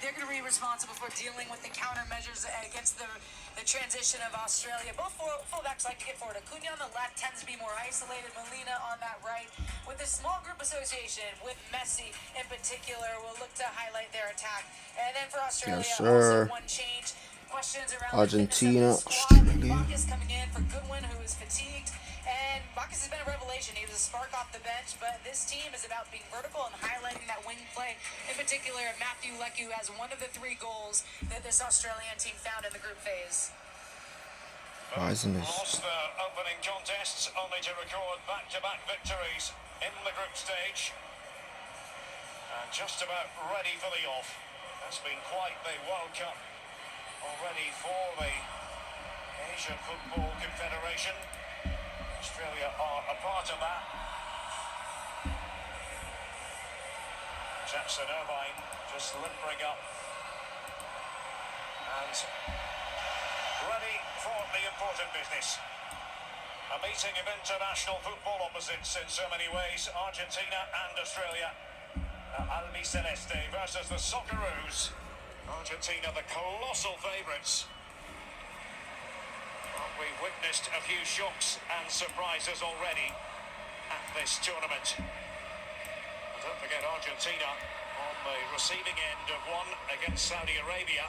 They're going to be responsible for dealing with the countermeasures against the transition of Australia. Both fullbacks like to get forward. Acuna on the left tends to be more isolated. Molina on that right. With a small group association with Messi in particular, will look to highlight their attack. And then for Australia, Yes, also sir. one change. Questions around Argentina, the fitness of the squad. Australia. Bacchus coming in for Goodwin, who is fatigued. And Bacchus has been a revelation. He was a spark off the bench, but this team is about being vertical and highlighting that wing play. In particular, Matthew Leku has one of the 3 goals that this Australian team found in the group phase. Why isn't this? Lost their opening contests, only to record back-to-back victories in the group stage. And just about ready for the off. That's been quite the World Cup already for the Asian Football Confederation. Australia are a part of that. Jackson Irvine just limpering up and ready for the important business. A meeting of international football opposites in so many ways. Argentina and Australia. Albiceleste versus the Socceroos. Argentina, the colossal favourites. Well, we've witnessed a few shocks and surprises already at this tournament. And don't forget Argentina on the receiving end of one against Saudi Arabia,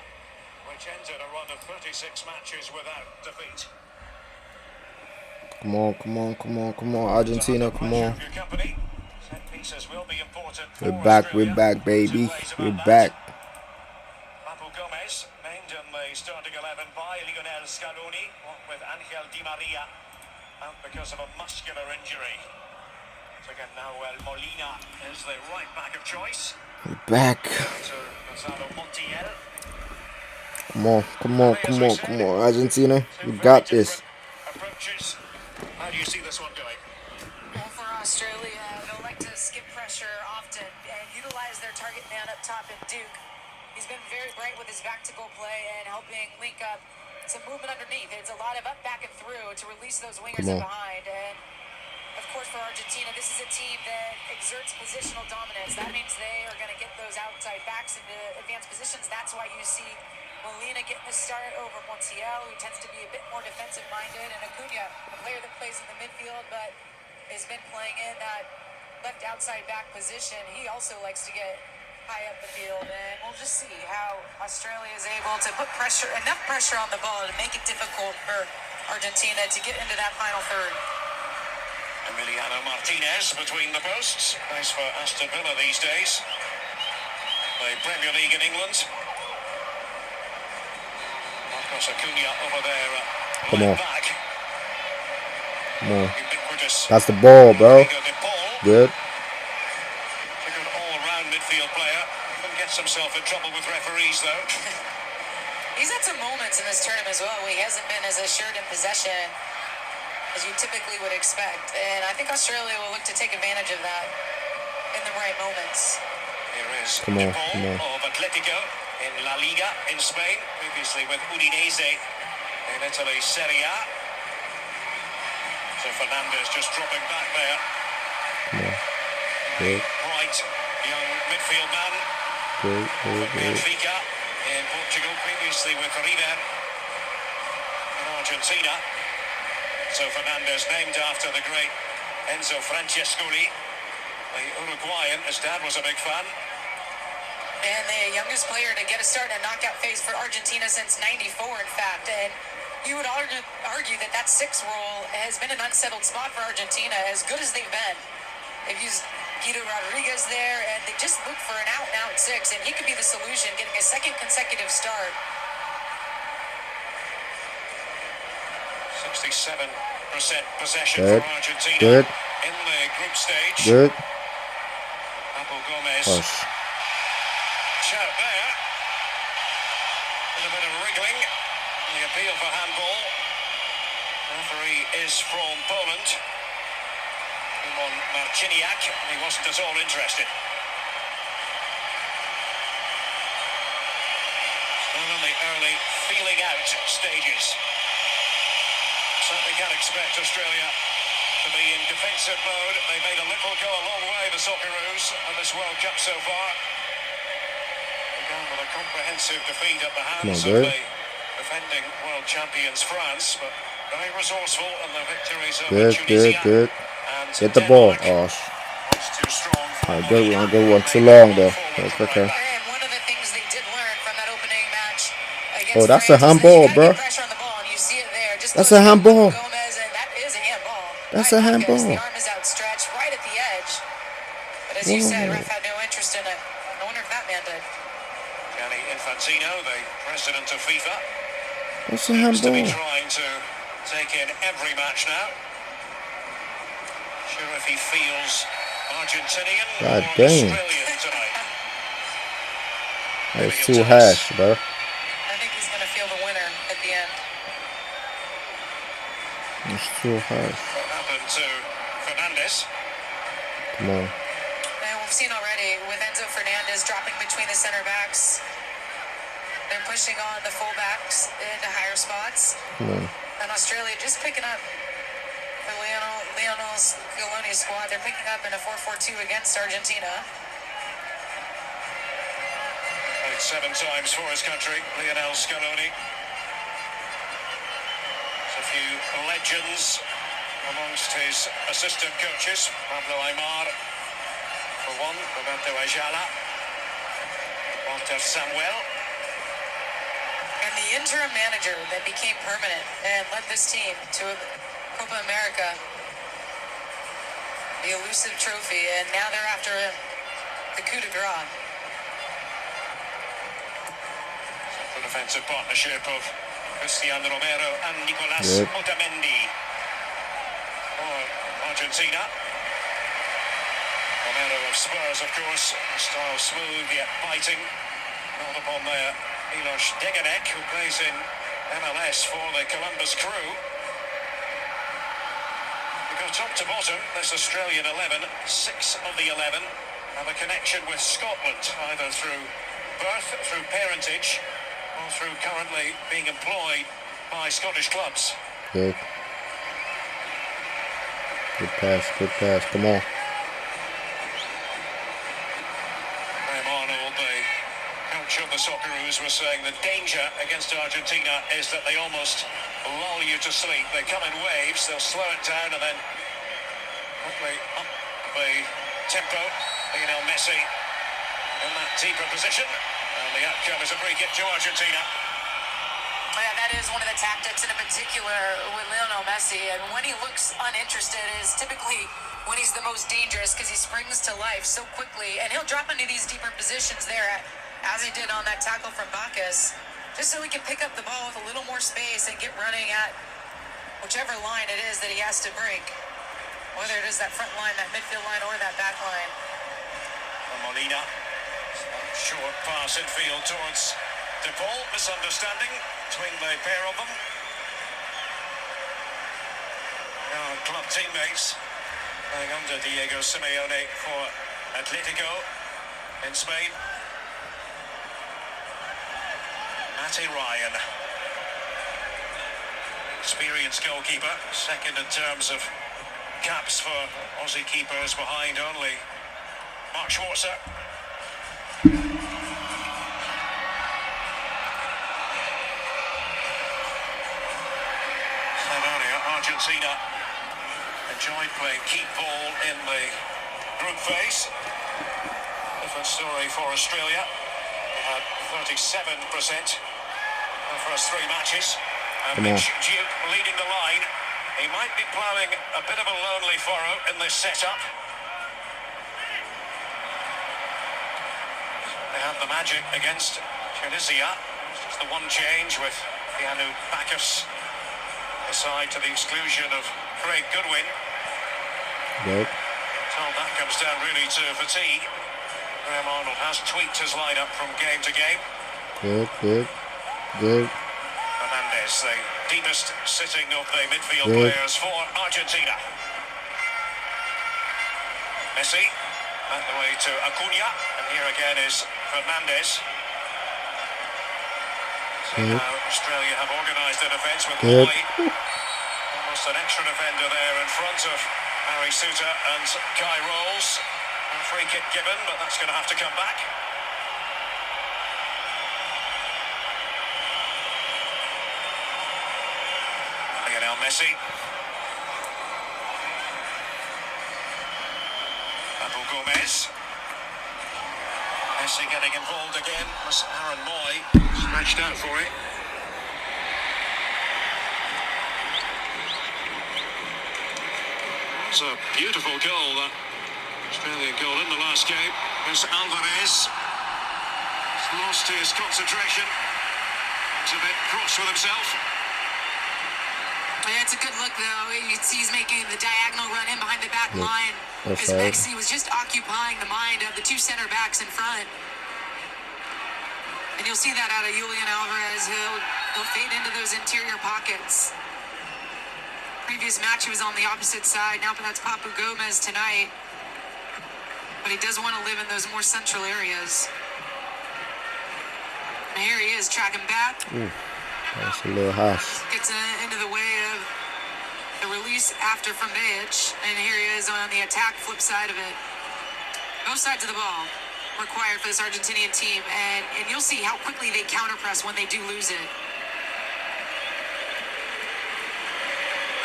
which ended a run of 36 matches without defeat. Come on, come on, come on, come on, Argentina, come on. We're back, baby. We're back. Gomez named in the starting 11 by Lionel Scaloni, with Angel Di Maria out because of a muscular injury. So again, Nahuel Molina is the right back of choice. We're back. Come on, come on, come on, come on, Argentina. We got this. Approaches. How do you see this one going? Well, for Australia, they'll like to skip pressure often and utilize their target man up top in Duke. He's been very bright with his back-to-goal play and helping link up some movement underneath. It's a lot of up, back, and through to release those wingers in behind. And, of course, for Argentina, this is a team that exerts positional dominance. That means they are going to get those outside backs into advanced positions. That's why you see Molina getting the start over Montiel, who tends to be a bit more defensive-minded, and Acuna, a player that plays in the midfield but has been playing in that left outside back position. He also likes to get high up the field, and we'll just see how Australia is able to put enough pressure on the ball to make it difficult for Argentina to get into that final third. Emiliano Martinez between the posts. Nice for Aston Villa these days. The Premier League in England. Marcos Acuna over there. Come on. Back. Come on. That's the ball, bro. Good. Midfield player gets himself in trouble with referees though. He's had some moments in this tournament as well where he hasn't been as assured in possession as you typically would expect, and I think Australia will look to take advantage of that in the right moments. Here is come on. of Atletico in La Liga in Spain, previously with Udinese in Italy's Serie A. So Fernandez just dropping back there. Come on. Good. Bright young midfield man. Good. Benfica in Portugal, previously with River in Argentina. So Fernandez named after the great Enzo Francescoli, the Uruguayan. His dad was a big fan. And the youngest player to get a start in a knockout phase for Argentina since '94, in fact. And you would argue that 6 role has been an unsettled spot for Argentina, as good as they've been. They've used Guido Rodriguez there, and they just look for an out-and-out 6, and he could be the solution, getting a second consecutive start. 67% possession for Argentina in the group stage. Good. Gomez. Shout there. A bit of wriggling. The appeal for handball. The referee is from Poland. On Marciniak, he wasn't at all interested. Still in the early feeling out stages. Certainly can't expect Australia to be in defensive mode. They made a little go a long way, the Socceroos, in this World Cup so far. Down with a comprehensive defeat at the Come on, hands of Dirk. the defending world champions France, but very resourceful in the victories over Good, good, Tunisia good. and Get the ball. Denmark. Oh, Was too strong for alright, good Molina, one. Good one. who Too made long, the run though. forward That's from okay. right back. And one of the things they did learn from that opening match Oh, against that's a France is that handball, you gotta bro. get pressure on the ball, and you see it there. Just That's goes a from handball. Gomez, and that is a handball. That's By a Bacchus. The handball. arm is outstretched right at the edge. But as you said, Whoa. ref had no interest in it. I wonder if that man did. Gianni Infantino, the president of FIFA, That's a seems to be handball. trying to take in every match now. Sure if he feels Argentinian God or damn. Australian tonight. That was Maybe too he'll tell us. harsh, bro. I think he's going to feel the winner at the end. That's too harsh. What happened to Fernandez? Come on. And we've seen already with Enzo Fernandez dropping between the center backs. They're pushing on the fullbacks into higher spots. Come on. And Australia just picking up for Lionel Scaloni's squad. They're picking up in a 4-4-2 against Argentina. Played 7 times for his country, Lionel Scaloni. There's a few legends amongst his assistant coaches. Pablo Aimar, for one, Roberto Ayala, Walter Samuel. And the interim manager that became permanent and led this team to Copa America, the elusive trophy, and now they're after the coup de grace. The defensive partnership of Cristiano Romero and Nicolas Good. Otamendi for Argentina. Romero of Spurs, of course, style smooth yet biting. Not upon there, Milos Degenek, who plays in MLS for the Columbus Crew. Because top to bottom, this Australian 11, 6 of the 11 have a connection with Scotland, either through birth, through parentage, or through currently being employed by Scottish clubs. Good. Good pass. Good pass. Come on. Graham Arnold, the coach of the Socceroos, was saying the danger against Argentina is that they almost lull you to sleep. They come in waves, they'll slow it down and then quickly up the tempo. Lionel Messi in that deeper position, and the outcome is a free kick to Argentina. Yeah, that is one of the tactics, and in particular with Lionel Messi. And when he looks uninterested is typically when he's the most dangerous, because he springs to life so quickly. And he'll drop into these deeper positions there, as he did on that tackle from Bacchus, just so he can pick up the ball with a little more space and get running at whichever line it is that he has to break. Whether it is that front line, that midfield line, or that back line. Molina, short pass infield towards De Paul. Misunderstanding between the pair of them. Now, club teammates playing under Diego Simeone for Atletico in Spain. Matty Ryan, experienced goalkeeper, second in terms of caps for Aussie keepers, behind only Mark Schwarzer. Argentina enjoyed playing keep ball in the group phase. Different story for Australia. They had 37% the first 3 matches. And Mitch Duke leading the line. He might be ploughing a bit of a lonely furrow in this setup. They had the magic against Tunisia. It's just the one change with Keanu Bacchus aside to the exclusion of Craig Goodwin. Good. So that comes down really to fatigue. Graham Arnold has tweaked his lineup from game to game. Good. Good. Good. Fernandez, the deepest sitting of the midfield Good. players for Argentina. Messi, back the way to Acuna, and here again is Fernandez. See how Australia have organised their defence with Wally. Almost an extra defender there in front of Harry Suter and Kai Rolls. A free kick given, but that's going to have to come back. Now Messi. Papu Gomez. Messi getting involved again. Was Aaron Moy stretched out for it. It's a beautiful goal, that Australian goal in the last game. There's Alvarez. He's lost his concentration. He's a bit cross with himself. Yeah, it's a good look, though. You can see he's making the diagonal run in behind the back line. As Messi was just occupying the mind of the two center backs in front. And you'll see that out of Julian Alvarez. He'll fade into those interior pockets. Previous match, he was on the opposite side. Now that's Papu Gomez tonight. But he does want to live in those more central areas. And here he is, tracking back. That's a little harsh. Gets into the way of the release after from Bejic. And here he is on the attack flip side of it. Both sides of the ball required for this Argentinian team. And you'll see how quickly they counterpress when they do lose it.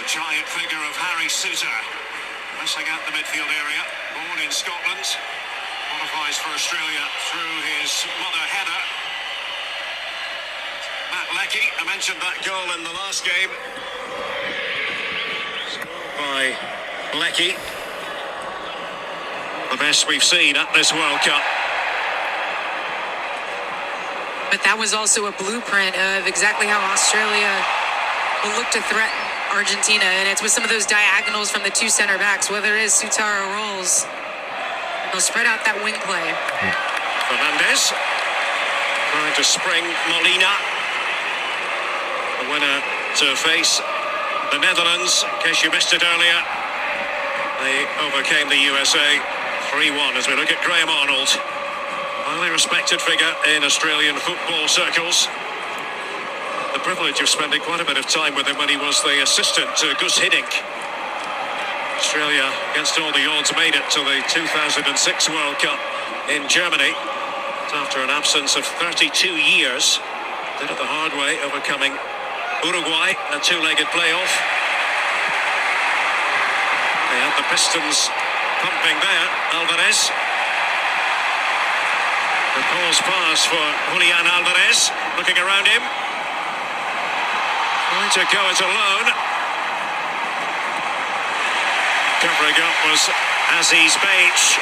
The giant figure of Harry Souttar, wrestling out the midfield area. Born in Scotland, qualifies for Australia through his mother Heather. Matt Leckie, I mentioned that goal in the last game. Scored by Leckie. The best we've seen at this World Cup. But that was also a blueprint of exactly how Australia will look to threaten Argentina, and it's with some of those diagonals from the two center backs, whether it is Souttar or Rolls. They'll spread out that wing play. Fernandez trying to spring Molina. The winner to face the Netherlands. In case you missed it earlier, they overcame the USA 3-1 as we look at Graham Arnold. Highly respected figure in Australian football circles. The privilege of spending quite a bit of time with him when he was the assistant to Gus Hiddink. Australia, against all the odds, made it to the 2006 World Cup in Germany. After an absence of 32 years, did it the hard way, overcoming Uruguay, a two-legged playoff. They had the Pistons pumping there. Alvarez. The pause pass for Julian Alvarez, looking around him. Trying to go it alone. Covering up was Aziz Bejic.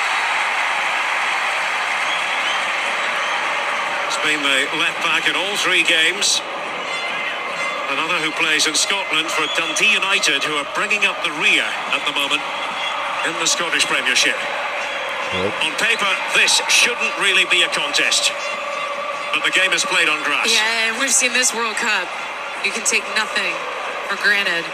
He's been the left back in all three games. Another who plays in Scotland for Dundee United, who are bringing up the rear at the moment in the Scottish Premiership. On paper, this shouldn't really be a contest, but the game is played on grass. Yeah, and we've seen this World Cup. You can take nothing for granted.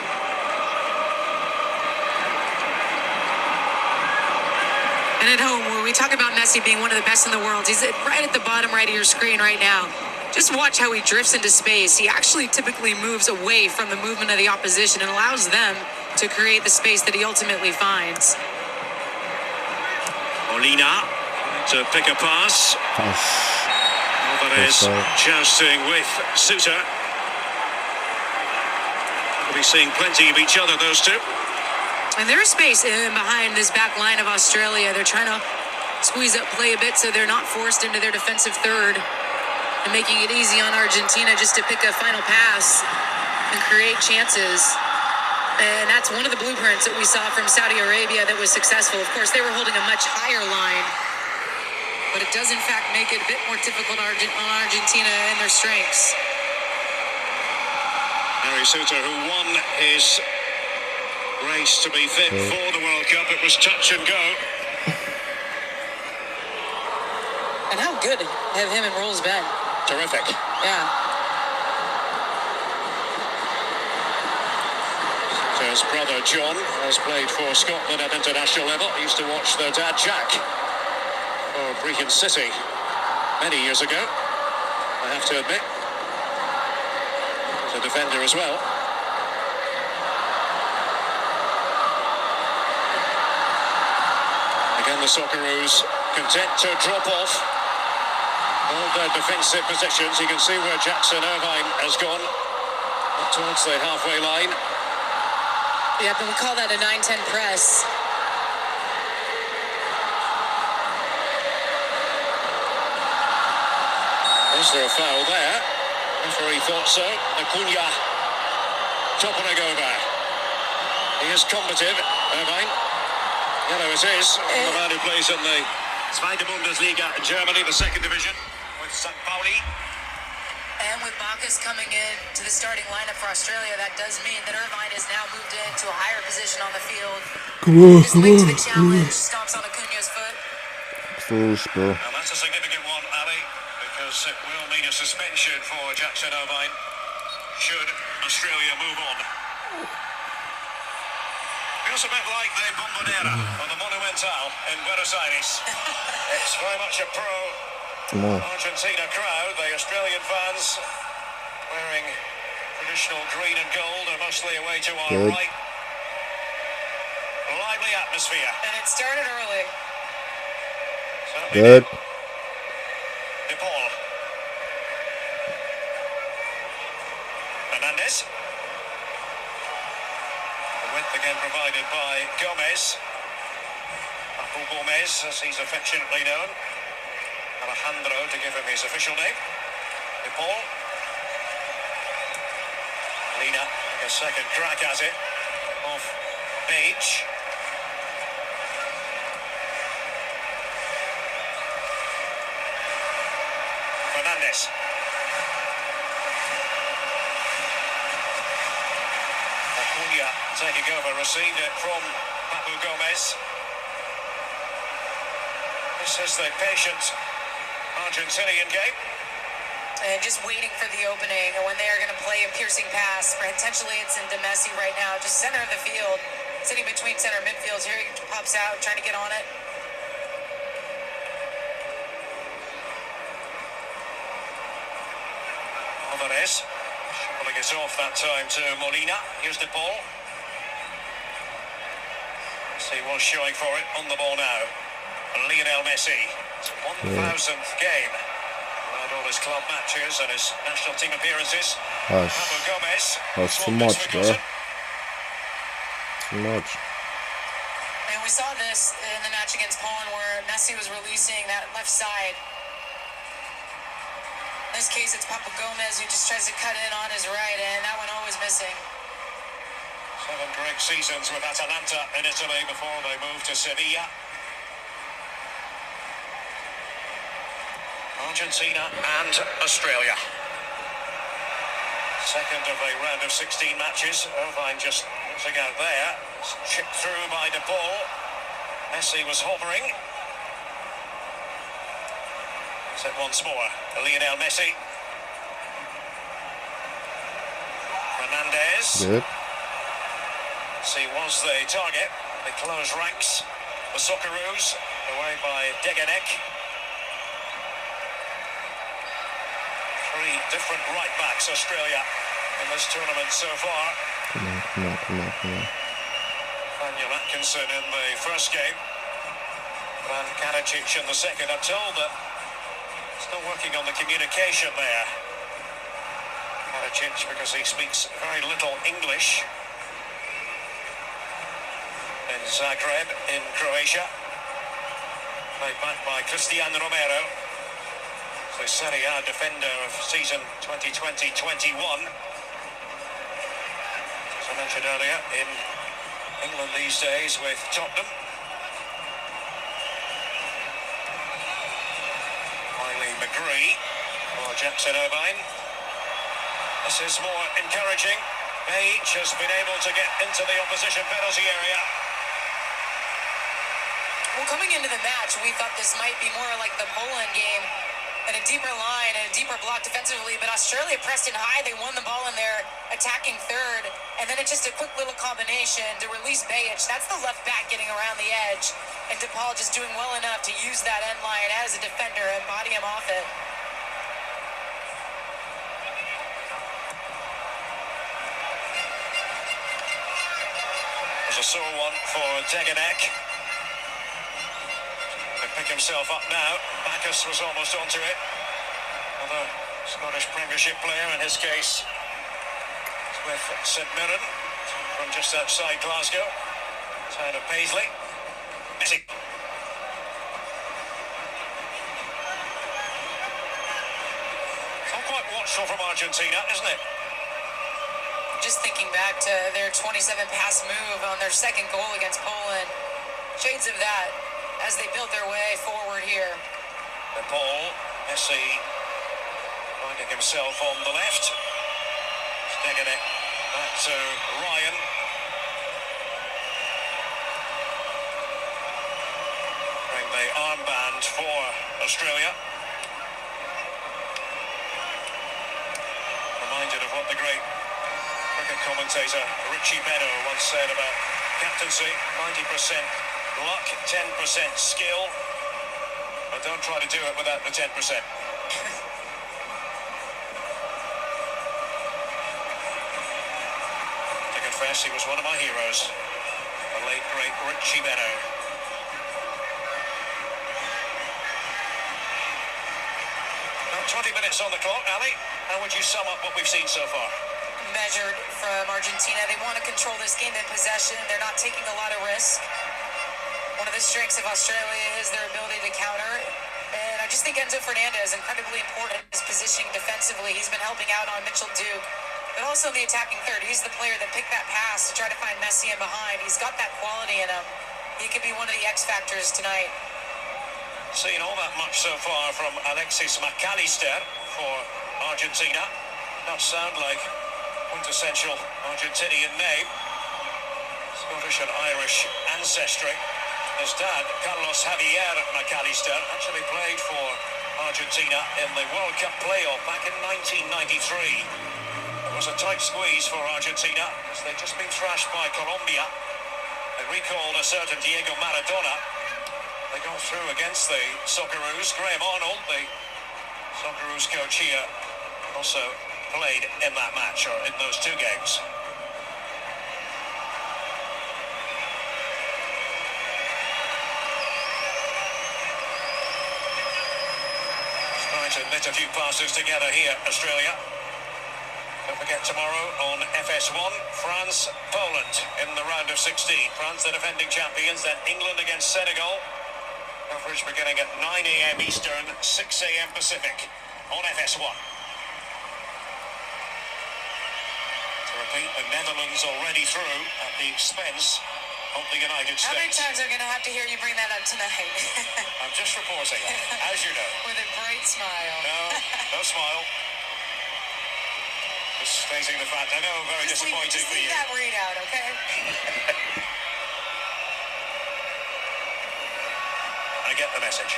And at home, when we talk about Messi being one of the best in the world, he's right at the bottom right of your screen right now. Just watch how he drifts into space. He actually typically moves away from the movement of the opposition and allows them to create the space that he ultimately finds. Molina to pick a pass. Alvarez jousting with Souttar. We'll be seeing plenty of each other, those two. And there's space behind this back line of Australia. They're trying to squeeze up play a bit so they're not forced into their defensive third and making it easy on Argentina just to pick a final pass and create chances. And that's one of the blueprints that we saw from Saudi Arabia that was successful. Of course, they were holding a much higher line, but it does in fact make it a bit more difficult on Argentina and their strengths. Harry Souttar, who won his race to be fit for the World Cup. It was touch and go. And how good have him and Rolls been? Terrific. Yeah. His brother John has played for Scotland at international level. He used to watch their dad Jack for Brecon City many years ago, I have to admit. He's a defender as well. Again, the Socceroos content to drop off all their defensive positions. You can see where Jackson Irvine has gone up towards the halfway line. Yeah, but we call that a 9-10 press. Is there a foul there? Referee thought so. Acuna toppling over. He is combative, Irvine. Yellow it is. The man who plays in the Zweite Bundesliga in Germany, the second division, with St. Pauli. And with Bacchus coming in to the starting lineup for Australia, that does mean that Irvine has now moved into a higher position on the field. Just linked to the challenge, stomps on Acuna's foot. And that's a significant one, Ali, because it will mean a suspension for Jackson Irvine should Australia move on. Feels a bit like the Bombonera or the Monumental in Buenos Aires. It's very much a pro Argentina crowd. The Australian fans wearing traditional green and gold are mostly away to our right. Lively atmosphere. And it started early. Good. De Paul. Fernandez. The width again provided by Gomez. Papu Gomez, as he's affectionately known. Alejandro, to give him his official name. De Paul. Lina, a second crack at it. Off Page. Fernandez. Acuna taking over, received it from Papu Gomez. This is the patient Argentinian game. And just waiting for the opening when they are going to play a piercing pass. Potentially it's into Messi right now, just center of the field, sitting between center and midfields. Here he pops out, trying to get on it. Alvarez, pulling it off that time to Molina. Here's De Paul. He was showing for it on the ball now. Lionel Messi, his 1,000th game. Had all his club matches and his national team appearances. Papu Gomez. That's too much, bro. Too much. And we saw this in the match against Poland where Messi was releasing that left side. In this case, it's Papu Gomez who just tries to cut in on his right, and that one always missing. 7 great seasons with Atalanta in Italy before they moved to Sevilla. Argentina and Australia. Second of a round of 16 matches. Irvine just losing out there. Chipped through by De Paul. Messi was hovering. Set once more. Lionel Messi. Fernandez. Good. Messi was the target. They close ranks. The Socceroos away by Deganek. 3 different right backs, Australia, in this tournament so far. Come on. Daniel Atkinson in the first game. And Karacic in the second. I'm told that still working on the communication there. Karacic, because he speaks very little English. In Zagreb, in Croatia. Played back by Cristian Romero. The Serie A defender of season 2020-21. As I mentioned earlier, in England these days with Tottenham. Wiley McGree for Jackson Irvine. This is more encouraging. Page has been able to get into the opposition penalty area. Well, coming into the match, we thought this might be more like the Poland game. And a deeper line and a deeper block defensively, but Australia pressed in high. They won the ball in there, attacking third, and then it's just a quick little combination to release Bajic. That's the left back getting around the edge, and De Paul just doing well enough to use that end line as a defender and body him off it. There's a sore one for Deganek. Pick himself up now. Bacchus was almost onto it. Another Scottish Premiership player, in his case, with St Mirren, from from just outside Glasgow, town of Paisley. Messi. It's not quite watchful from Argentina, isn't it? Just thinking back to their 27-pass move on their second goal against Poland. Shades of that as they build their way forward here. The ball, Messi finding himself on the left. Sticking it back to Ryan. Bring the armband for Australia. Reminded of what the great cricket commentator Richie Benaud once said about captaincy: 90% luck, 10% skill. But don't try to do it without the 10%. To confess, he was one of my heroes, the late great Richie Benaud. Now 20 minutes on the clock, Ali. How would you sum up what we've seen so far? Measured from Argentina. They want to control this game in possession. They're not taking a lot of risk. One of the strengths of Australia is their ability to counter. And I just think Enzo Fernandez is incredibly important in his positioning defensively. He's been helping out on Mitchell Duke, but also in the attacking third. He's the player that picked that pass to try to find Messi in behind. He's got that quality in him. He could be one of the X factors tonight. Seen all that much so far from Alexis McAllister for Argentina. Not sound like quintessential Argentinian name. Scottish and Irish ancestry. His dad, Carlos Javier McAllister, actually played for Argentina in the World Cup playoff back in 1993. It was a tight squeeze for Argentina as they'd just been thrashed by Colombia. They recalled a certain Diego Maradona. They got through against the Socceroos. Graham Arnold, the Socceroos coach here, also played in that match, or in those two games. Trying to knit a few passes together here, Australia. Don't forget tomorrow on FS1, France, Poland in the round of 16. France, the defending champions, then England against Senegal. Coverage beginning at 9 AM Eastern, 6 AM Pacific on FS1. To repeat, the Netherlands already through at the expense of the United States. How many times are we going to have to hear you bring that up tonight? I'm just reporting, as you know. With a great smile. No smile. Just stating the fact. I know, very disappointing just for leave you. that readout, okay? I get the message.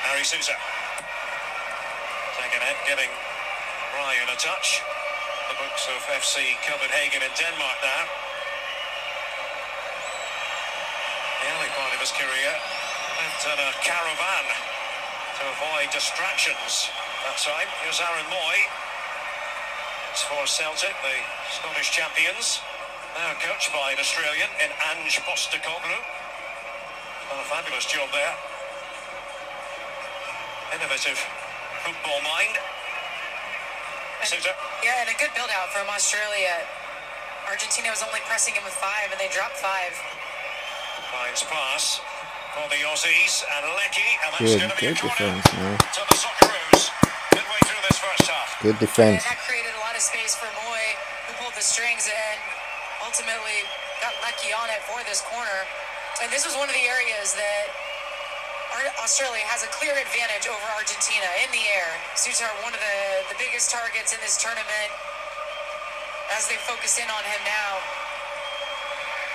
Harry Sousa. Taking it, giving Ryan a touch. The books of FC Copenhagen in Denmark now. The early part of his career lived in a caravan to avoid distractions. That time, here's Aaron Moy. It's for Celtic, the Scottish champions. Now coached by an Australian in Ange Postecoglou. Done a fabulous job there. Innovative football mind. Yeah, and a good build-out from Australia. Argentina was only pressing him with 5, and they dropped 5. Finds pass for the Aussies, and Lecky, and that's going to be a corner defense, man. to the Socceroos. Midway through this first half. Good defense. And that created a lot of space for Moy, who pulled the strings and ultimately got Lecky on it for this corner. And this was one of the areas that Australia has a clear advantage over Argentina in the air. Sousa are one of the biggest targets in this tournament as they focus in on him now.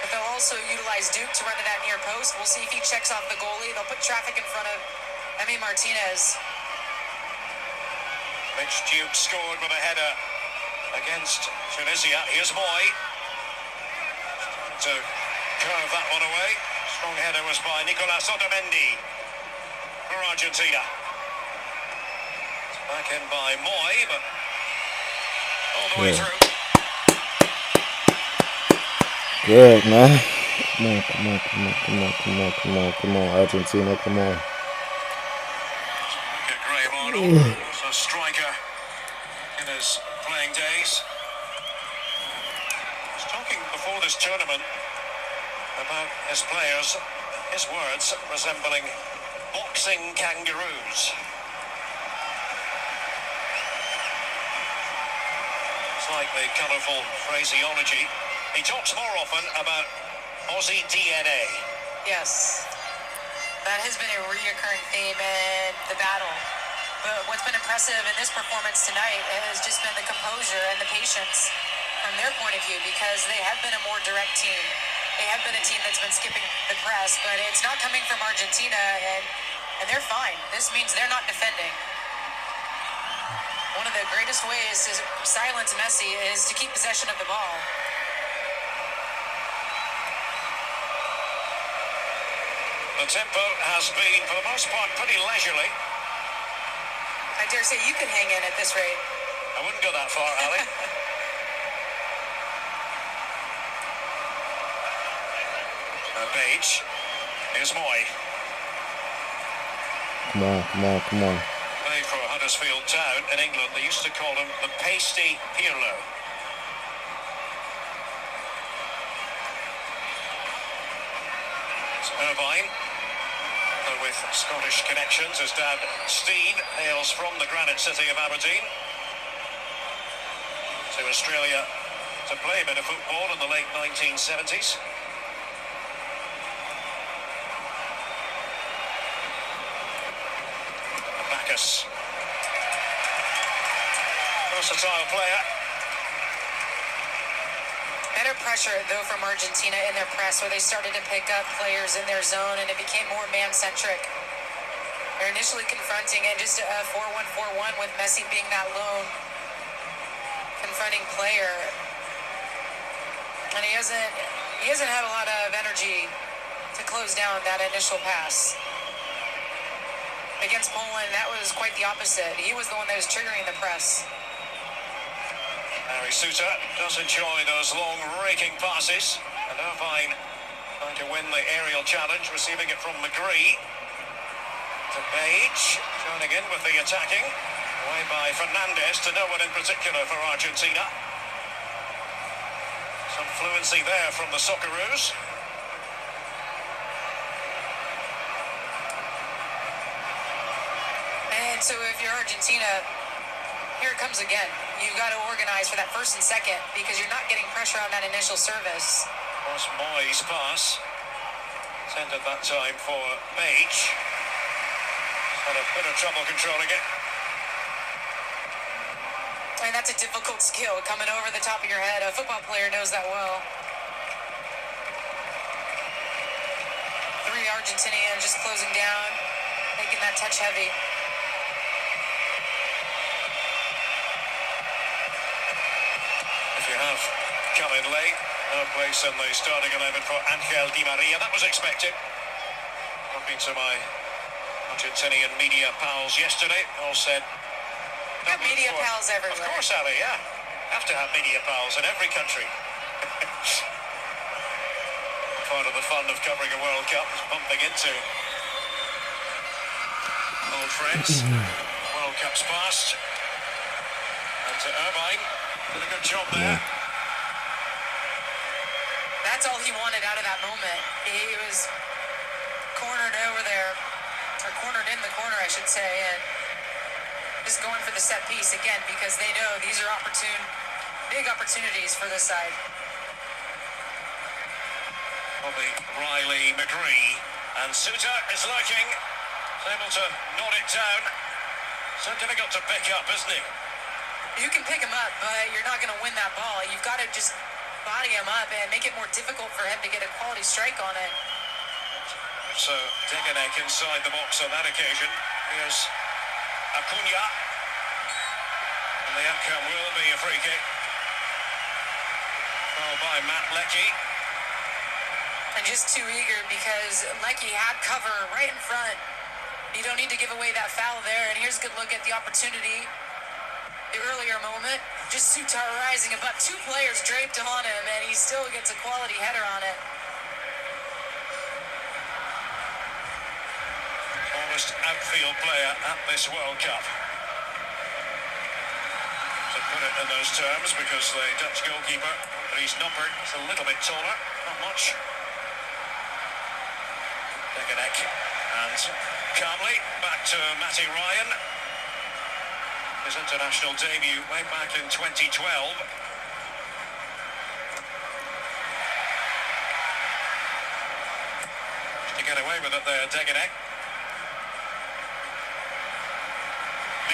But they'll also utilize Duke to run to that near post. We'll see if he checks off the goalie. They'll put traffic in front of Emi Martinez. Mitch Duke scored with a header against Tunisia. Here's Moy. To curve that one away. Strong header was by Nicolas Otamendi for Argentina. Back in by Moy, but all the way through. Good, man. Come on, Argentina, come on. Look at Graham Arnold, a striker in his playing days. His players, his words, resembling boxing kangaroos. Slightly colourful phraseology. He talks more often about Aussie DNA. Yes, that has been a reoccurring theme in the battle. But what's been impressive in this performance tonight has just been the composure and the patience from their point of view, because they have been a more direct team. They have been a team that's been skipping the press, but it's not coming from Argentina, and they're fine. This means they're not defending. One of the greatest ways to silence Messi is to keep possession of the ball. The tempo has been, for the most part, pretty leisurely. I dare say you could hang in at this rate. I wouldn't go that far, Ali. Page. Here's Moy. Come on, come on, come on. Played for Huddersfield Town in England. They used to call him the Pasty Pirlo. It's Irvine, with Scottish connections. His dad, Steen, hails from the granite city of Aberdeen. To Australia to play a bit of football in the late 1970s. Backus. Versatile player. Better pressure, though, from Argentina in their press, where they started to pick up players in their zone, and it became more man-centric. They're initially confronting and just a 4-1-4-1 with Messi being that lone confronting player. And he hasn't had a lot of energy to close down that initial pass. Against Poland, that was quite the opposite. He was the one that was triggering the press. Harry Suter does enjoy those long raking passes. And Irvine trying to win the aerial challenge, receiving it from McGree. To Page, joining in with the attacking. Away by Fernandez to no one in particular for Argentina. Some fluency there from the Socceroos. And so if you're Argentina, here it comes again. You've got to organize for that first and second, because you're not getting pressure on that initial service. Was Moy's pass. Intended that time for Page. Had a bit of trouble controlling it. And that's a difficult skill, coming over the top of your head. A football player knows that well. 3 Argentinians just closing down, making that touch heavy. If you have come in late, no place in the starting 11 for Angel Di Maria. That was expected. Talking to my Argentinian media pals yesterday, all said... Got media pals everywhere. Of course, Ali, yeah. Have to have media pals in every country. Part of the fun of covering a World Cup is bumping into old friends. World Cup's past. And to Irvine, did a good job there. That's all he wanted out of that moment. He was cornered over there, or cornered in the corner, I should say, and just going for the set piece again, because they know these are big opportunities for this side. Bobby Riley McGree, and Suter is lurking. He's able to nod it down. So difficult to pick up, isn't he? You can pick him up, but you're not going to win that ball. You've got to just body him up and make it more difficult for him to get a quality strike on it. So Deganek inside the box on that occasion. Here's Acuna. And the outcome will be a free kick. Fouled by Matt Leckie. And just too eager, because Leckie had cover right in front. You don't need to give away that foul there. And here's a good look at the opportunity. The earlier moment, just Suter rising above 2 players draped on him, and he still gets a quality header on it. Oldest outfield player at this World Cup. To put it in those terms, because the Dutch goalkeeper, but he's numbered, is a little bit taller, not much. Deganek, and calmly back to Matty Ryan. His international debut way back in 2012. To get away with it there, Deganek.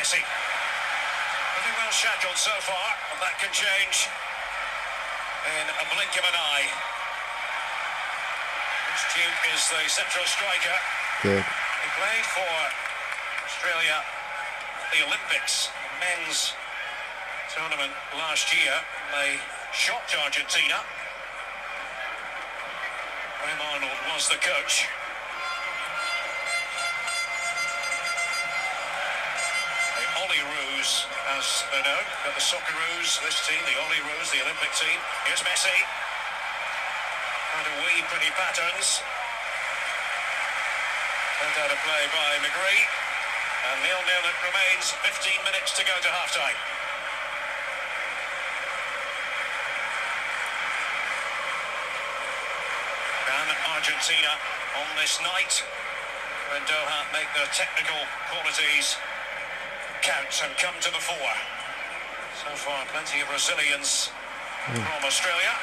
Messi. Pretty well shackled so far, and that can change in a blink of an eye. This Duke is the central striker. Good. He played for Australia at the Olympics men's tournament last year. They shocked Argentina. Graham Arnold was the coach. The Olyroos, as they're known. Got the Socceroos, this team, the Olyroos, the Olympic team. Here's Messi. How to weave pretty patterns. Turned out a play by McGree. And 0-0 it remains, 15 minutes to go to half-time. Can Argentina on this night when Doha make their technical qualities count and come to the fore? So far, plenty of Brazilians from Australia.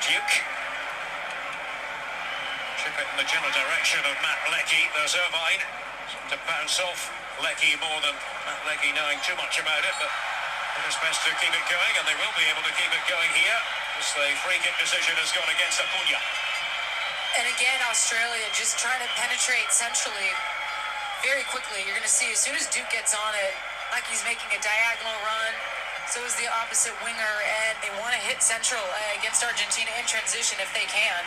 Duke. Chip it in the general direction of Matt Leckie. There's Irvine to bounce off Leckie more than Matt Leckie knowing too much about it, but it is best to keep it going, and they will be able to keep it going here as the free kick decision has gone against Acuna. And again, Australia just trying to penetrate centrally very quickly. You're going to see as soon as Duke gets on it, like he's making a diagonal run, so is the opposite winger, and they want to hit central against Argentina in transition if they can.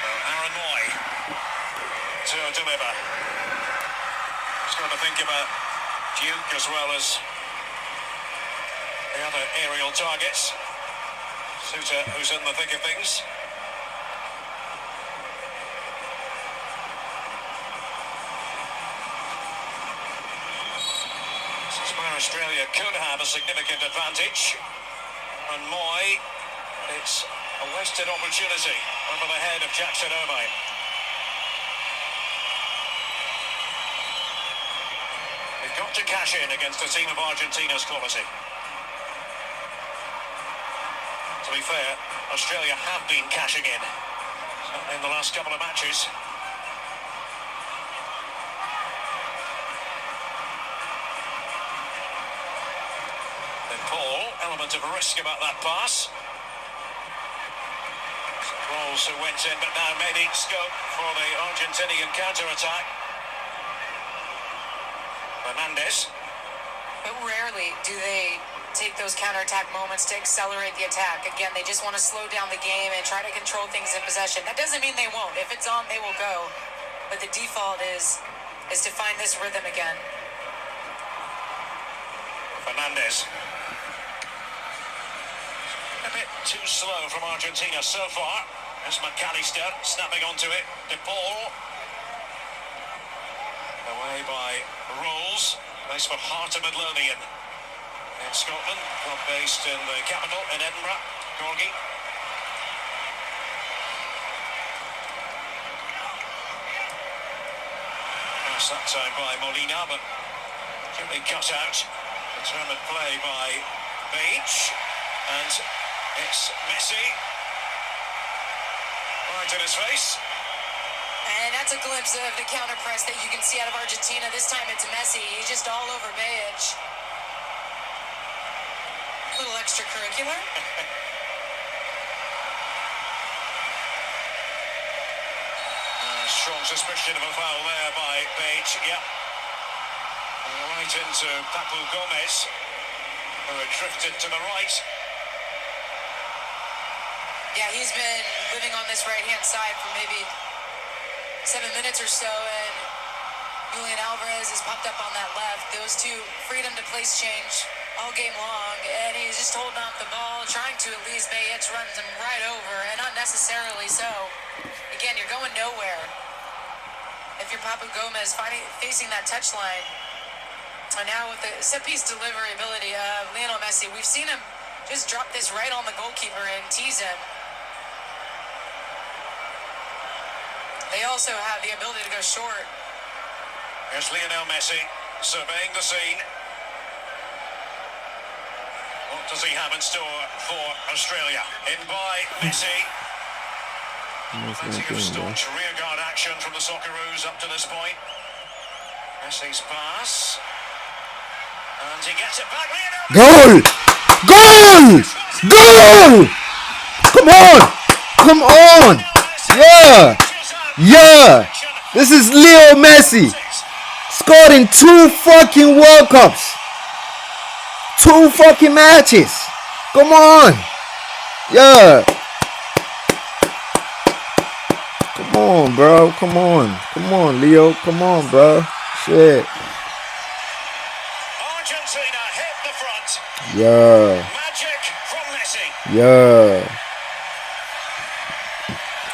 So Aaron Moy to deliver. Just got to think about Duke as well as the other aerial targets. Suter, who's in the thick of things. This is where Australia could have a significant advantage. And Moy, it's a wasted opportunity over the head of Jackson Irvine. They've got to cash in against a team of Argentina's quality. To be fair, Australia have been cashing in the last couple of matches. Then Paul, element of risk about that pass. Rolls who went in, but now maybe scope for the Argentinian counter-attack. Fernandez. But rarely do they take those counterattack moments to accelerate the attack. Again, they just want to slow down the game and try to control things in possession. That doesn't mean they won't. If it's on, they will go. But the default is to find this rhythm again. Fernandez. A bit too slow from Argentina so far. There's McAllister snapping onto it. De Paul. Away by Rolls. Nice for Heart of Midlothian in Scotland, club based in the capital in Edinburgh. Gorgie. Passed that time by Molina, but gently cut out. Determined play by Beach, and it's Messi right in his face. And that's a glimpse of the counter press that you can see out of Argentina. This time it's Messi. He's just all over Beach. A little extracurricular. Strong suspicion of a foul there by Beach. Yep. Right into Papu Gomez, who had drifted to the right. Yeah, he's been living on this right-hand side for maybe 7 minutes or so, and Julian Alvarez has popped up on that left. Those two freedom to place change all game long, and he's just holding off the ball, trying to at least. Bayetch runs him right over, and unnecessarily so. Again, you're going nowhere if you're Papu Gomez facing that touchline. And now with the set-piece delivery ability of Lionel Messi, we've seen him just drop this right on the goalkeeper and tease him. They also have the ability to go short. Here's Lionel Messi surveying the scene. What does he have in store for Australia? In by Messi. Plenty of staunch rearguard action from the Socceroos up to this point. Messi's pass. And he gets it back. Goal! Goal! Goal! Come on! Come on! Yeah! Yeah! This is Leo Messi. Scored in 2 fucking World Cups. 2 fucking matches. Come on. Yeah. Come on, bro. Come on. Come on, Leo. Come on, bro. Shit. Argentina hit the front. Yeah. Magic from Messi. Yeah.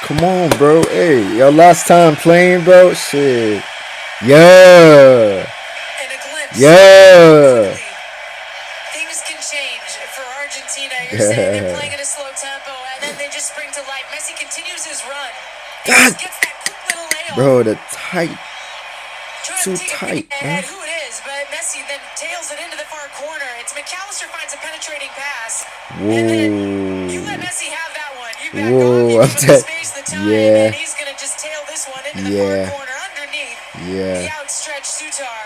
Come on, bro. Hey, your last time playing, bro. Shit. Yeah. Yeah. Things can change for Argentina. You're saying they're playing at a slow tempo, and then they just spring to life. Messi continues his run. God. Gets that quick little layoff. Bro, the tight. Too tight, man. Who it is, but Messi then tails it into the far corner. It's McAllister finds a penetrating pass. Whoa. And then you let Messi have that one. You back Whoa. off, you give him the space, the time, Yeah. and he's going to just tail this one into the far corner underneath the outstretched Sutar.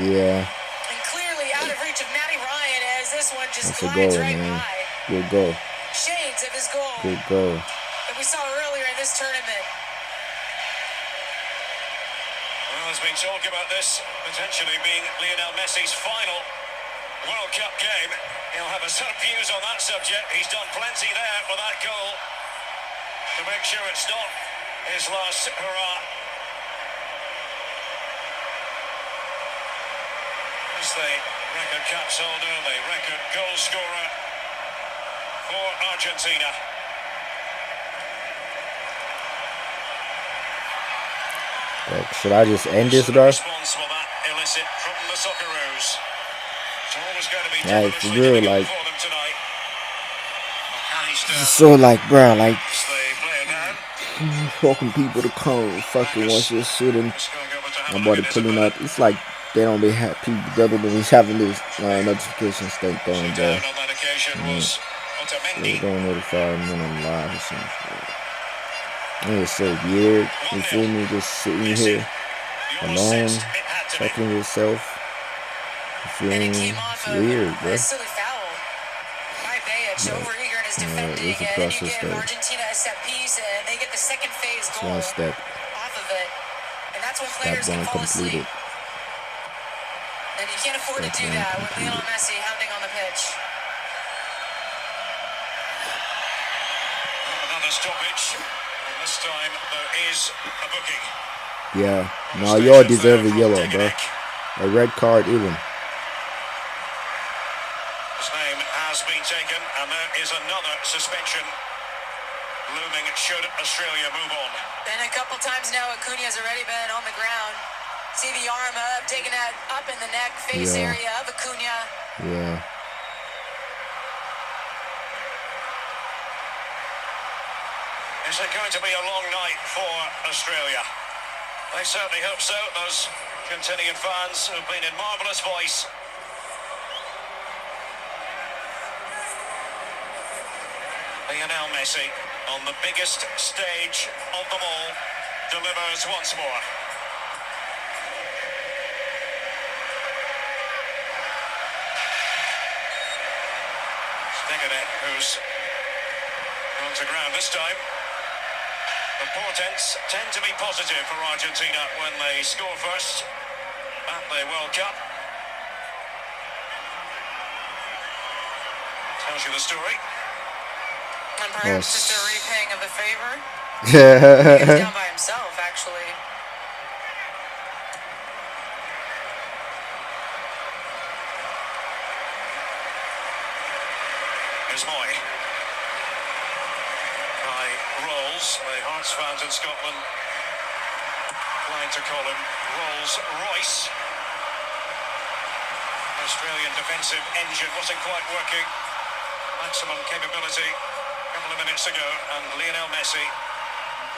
Yeah. And clearly out of reach of Matty Ryan as this one just That's a glides goal, right man. by. Good goal. Shades of his goal Good goal. that we saw earlier in this tournament. Well, there's been talk about this potentially being Lionel Messi's final World Cup game. He'll have his own views on that subject. He's done plenty there with that goal to make sure it's not his last hurrah. He's the record caps holder, the record goal scorer for Argentina. Should I just end this, bro? Response will that elicit from the Socceroos. It's always going to be Like, for devilishly real, difficult like, for them tonight. so like, bro, like, They play it down. fucking people to come fucking watch this shit and my body pulling up. It's like they don't be happy. People be having this notification thing going, bro. Down on that occasion was They Otamendi. don't notify me when I'm live or something. It's so weird. You feel me? Just sitting here You almost alone, sensed it had to be. talking to yourself. You feel And it me? came off It's of weird, bro. a silly foul by Bayic, overeager in his defending, it's a and then you process, give though. Argentina a set piece, and they get the second phase It's goal one step. off of it. And that's when Step players can one fall completed. asleep. And you can't afford to Step do one that with completed. Lionel Messi hounding on the pitch. Another stoppage. And this time there is a booking. Yeah. No, y'all deserve a yellow, bro. A red card even. His name has been taken, and there is another suspension looming should Australia move on. And a couple times now, Acuna's already been on the ground. See the arm up, taking that up in the neck, face Yeah. area of Acuna. Yeah. Is it going to be a long night for Australia? I certainly hope so. Those Argentinian fans have been in marvellous voice. Lionel Messi, on the biggest stage of them all, delivers once more. Stegenet, who's gone to ground this time. The portents tend to be positive for Argentina when they score first at the World Cup. Tells you the story. And perhaps just a repaying of the favor. He was Yeah. down by himself, actually. Here's Moy. By Rolls, the Hearts fans in Scotland trying to call him Rolls Royce. Australian defensive engine wasn't quite working maximum capability a couple of minutes ago, and Lionel Messi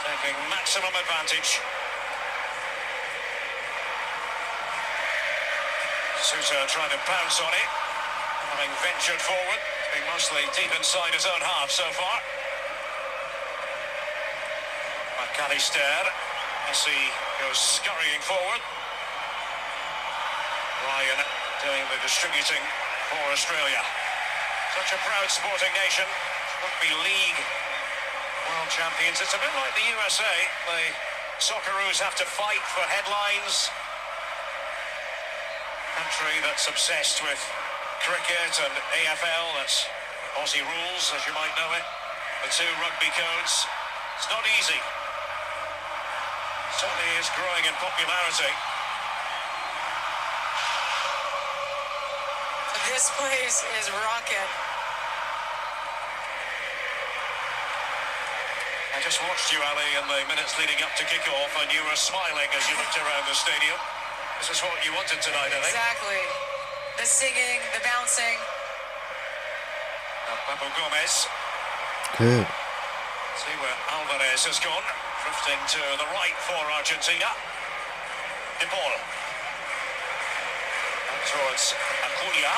taking maximum advantage. Sousa trying to pounce on it, having ventured forward, being mostly deep inside his own half so far. McAllister, Messi goes scurrying forward. Ryan doing the distributing for Australia. Such a proud sporting nation, rugby league world champions. It's a bit like the USA. The Socceroos have to fight for headlines. Country that's obsessed with cricket and AFL, that's Aussie rules, as you might know it. The two rugby codes. It's not easy. Certainly is growing in popularity. This place is rocking. I just watched you, Ali, in the minutes leading up to kick-off, and you were smiling as you looked around the stadium. This is what you wanted tonight, I think. Exactly. The singing, the bouncing. Now, Papu Gomez. Good. See where Alvarez has gone. Drifting to the right for Argentina. De Paul. And towards Acuna.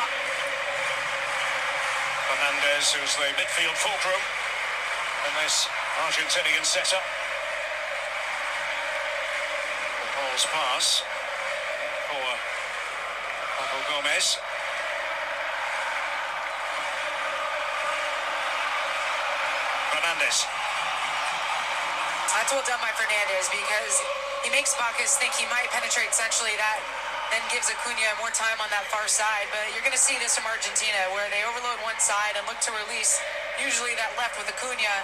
Fernandez, who's the midfield fulcrum in this Argentinian setup. De Paul's pass for Papu Gomez. Fernandez. I told Delmar Fernandez because he makes Bacchus think he might penetrate centrally. That then gives Acuna more time on that far side. But you're going to see this from Argentina, where they overload one side and look to release usually that left with Acuna.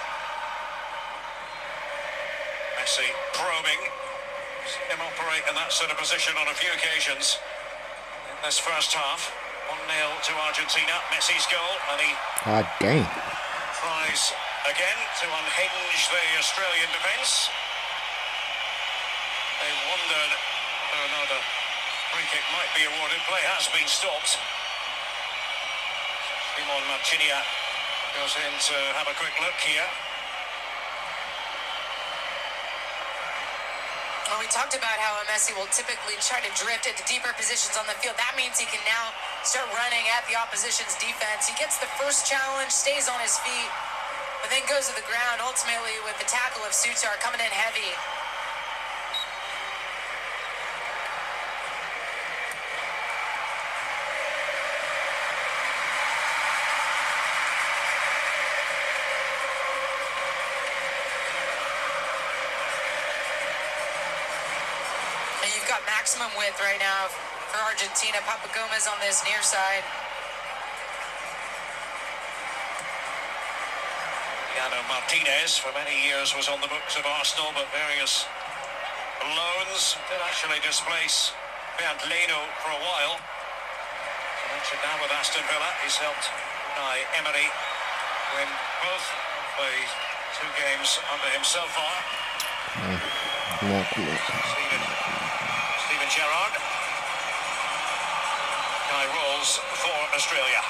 Messi probing. Seen him operate in that sort of position on a few occasions in this first half. 1-0 to Argentina. Messi's goal, and he God dang. tries again to unhinge the Australian defence. They wondered whether or not a free kick might be awarded. Play has been stopped. Simon Marchinia goes in to have a quick look here. Well, we talked about how Messi will typically try to drift into deeper positions on the field. That means he can now start running at the opposition's defense. He gets the first challenge, stays on his feet, but then goes to the ground, ultimately with the tackle of Sousa coming in heavy. And you've got maximum width right now for Argentina. Papu Gomez on this near side. Martinez for many years was on the books of Arsenal, but various loans did actually displace Bernd Leno for a while. So mentioned now with Aston Villa, he's helped Emery win both of the two games under him so far. Steven Gerrard. Guy rolls for Australia.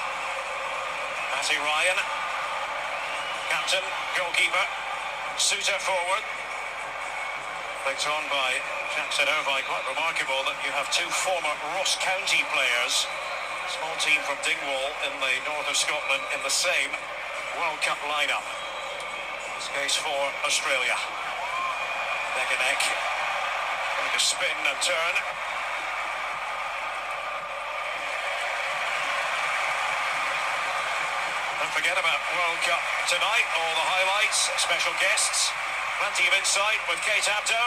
Matty Ryan. Captain, goalkeeper, Sousa forward. Flicked on by Jackson Irvine. Quite remarkable that you have two former Ross County players, small team from Dingwall in the north of Scotland, in the same World Cup lineup. In this case for Australia. Neck and neck. Going to spin and turn. Don't forget about World Cup tonight, all the highlights, special guests, plenty of insight with Kate Abdo,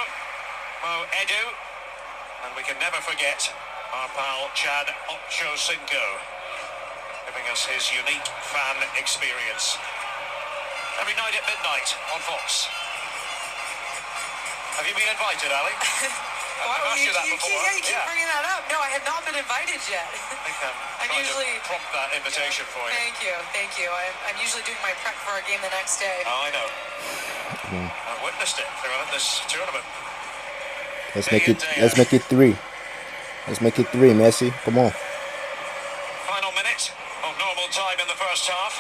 Mo Edu, and we can never forget our pal Chad Ochocinco, giving us his unique fan experience. Every night at midnight on Fox. Have you been invited, Ali? I've asked you that before. Yeah, you keep bringing that up. No, I have not been invited yet. I'm usually to prompt that invitation for you. Thank you. I'm usually doing my prep for our game the next day. Oh, I know. I've witnessed it throughout this tournament. Let's make it three. Let's make it three, Messi. Come on. Final minute of normal time in the first half.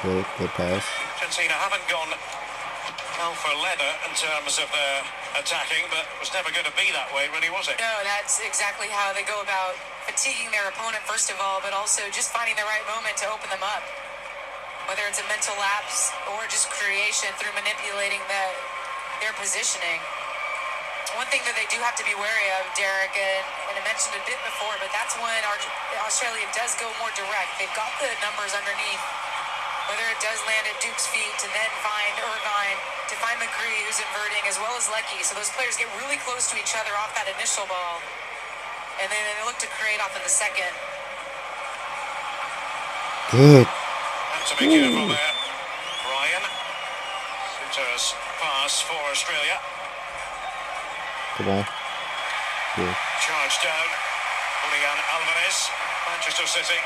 Good pass. Argentina haven't gone hell for leather in terms of their attacking, but it was never going to be that way, really, was it? No, that's exactly how they go about fatiguing their opponent, first of all, but also just finding the right moment to open them up. Whether it's a mental lapse or just creation through manipulating their positioning. One thing that they do have to be wary of, Derek, and I mentioned a bit before, but that's when Australia does go more direct. They've got the numbers underneath. Whether it does land at Duke's feet to then find Irvine, to find McCree, who's inverting, as well as Leckie. So those players get really close to each other off that initial ball. And then they look to create off of the second. Good. Have to be careful there. Ryan. Suter's pass for Australia. Come on. Good. Charge down. Julian Alvarez, Manchester City.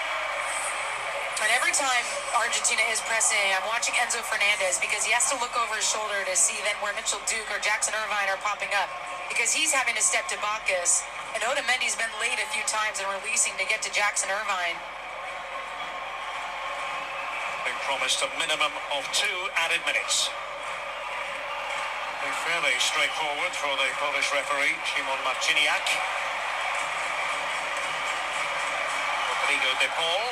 And every time Argentina is pressing, I'm watching Enzo Fernandez because he has to look over his shoulder to see then where Mitchell Duke or Jackson Irvine are popping up. Because he's having to step to Bacchus. And Otamendi's been late a few times in releasing to get to Jackson Irvine. They promised a minimum of 2 added minutes. Fairly straightforward for the Polish referee, Szymon Marciniak. Rodrigo de Paul.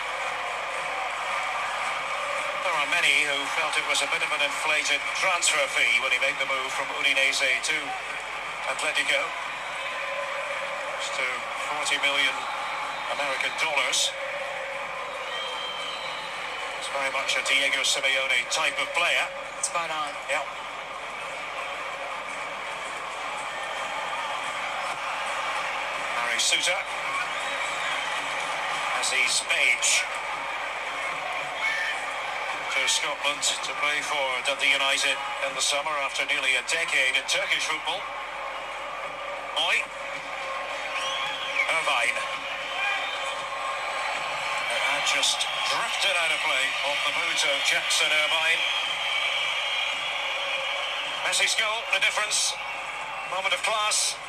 There are many who felt it was a bit of an inflated transfer fee when he made the move from Udinese to Atletico. Close to 40 million American dollars. It's very much a Diego Simeone type of player. Spot on. Yeah. Suter as he's Page to Scotland to play for Dundee United in the summer after nearly a decade in Turkish football. Moy. Irvine. It had just drifted out of play off the boot of Jackson Irvine. Messi's goal, the difference. Moment of class.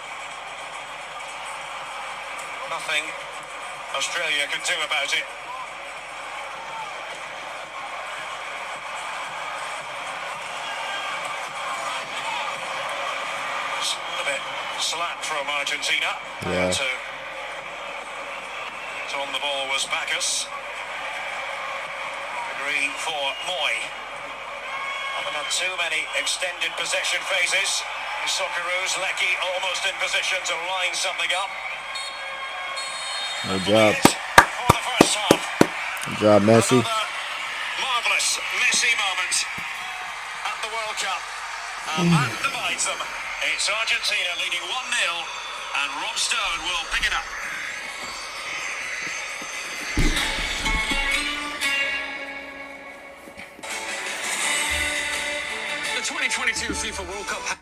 Nothing Australia could do about it. It's a bit slack from Argentina. Yeah. So on the ball was Bacchus. Agree for Moy. Haven't had too many extended possession phases. Socceroos, Leckie almost in position to line something up. Good job. Good job, Messi. Marvelous Messi moment at the World Cup. And that divides them. It's Argentina leading 1-0, and Rob Stone will pick it up. The 2022 FIFA World Cup.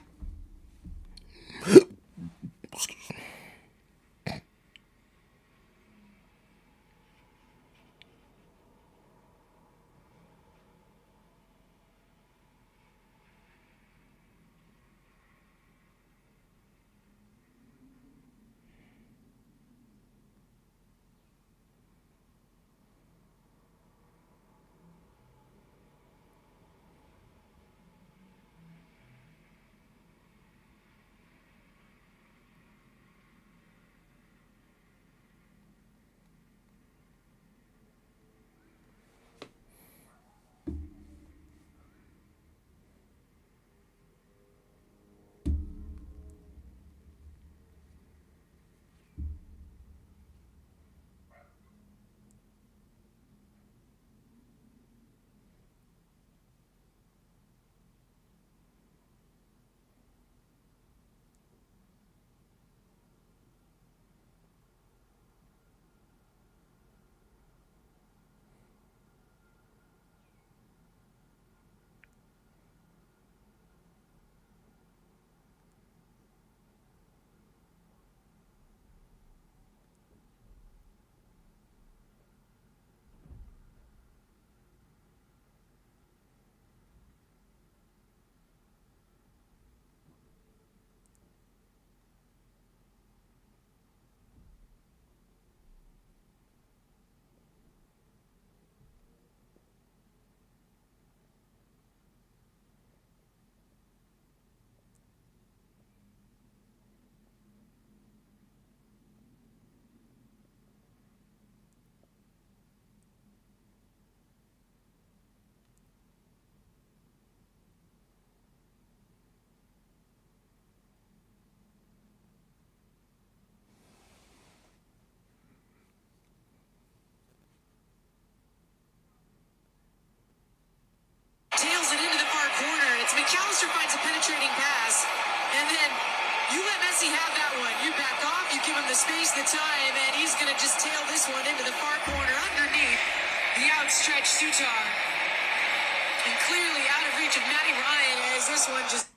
the space, the time, and he's going to just tail this one into the far corner underneath the outstretched Sutar. And clearly out of reach of Matty Ryan as this one just...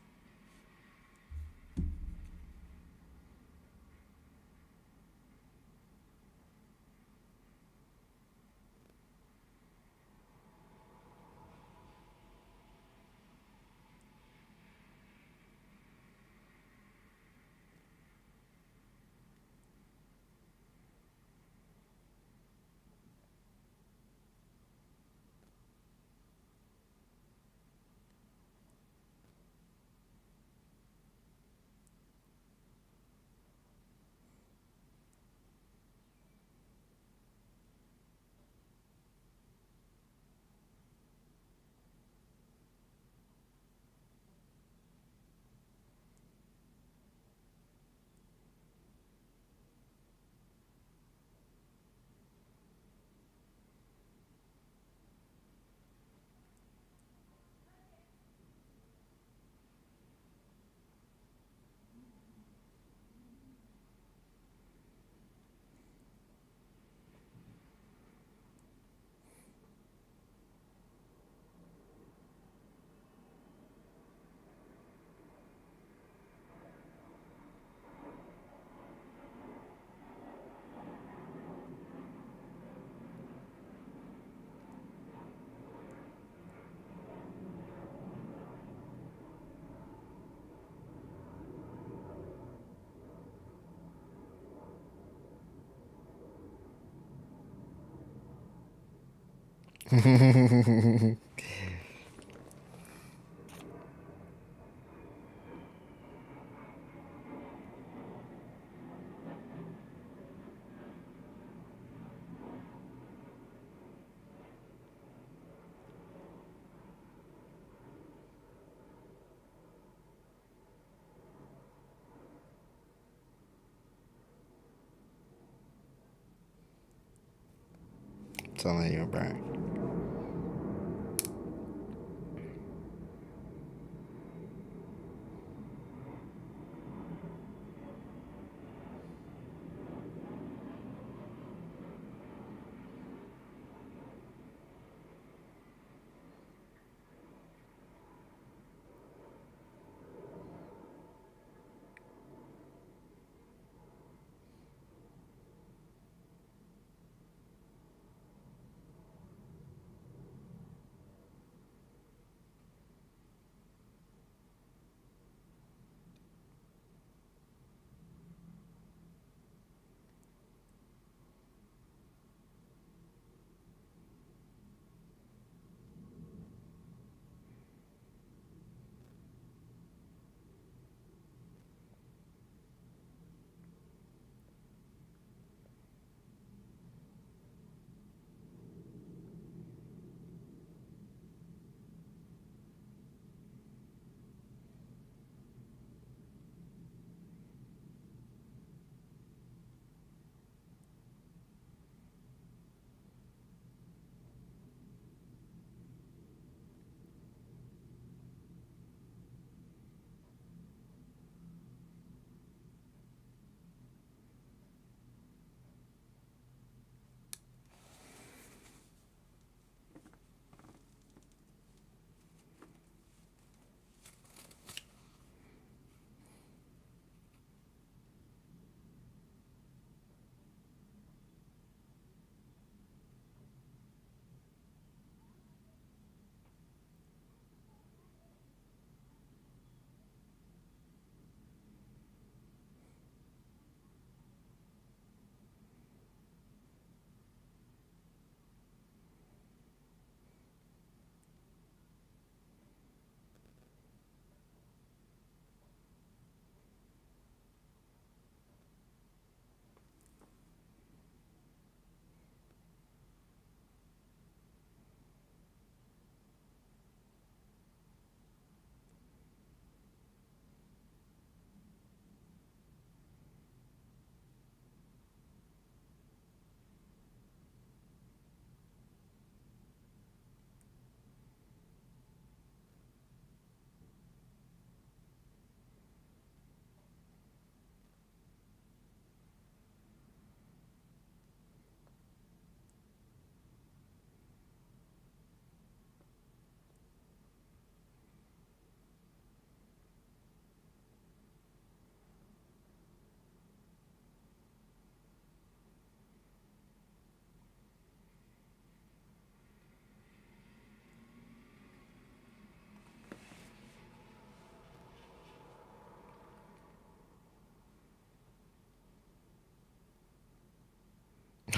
Telling you, bro.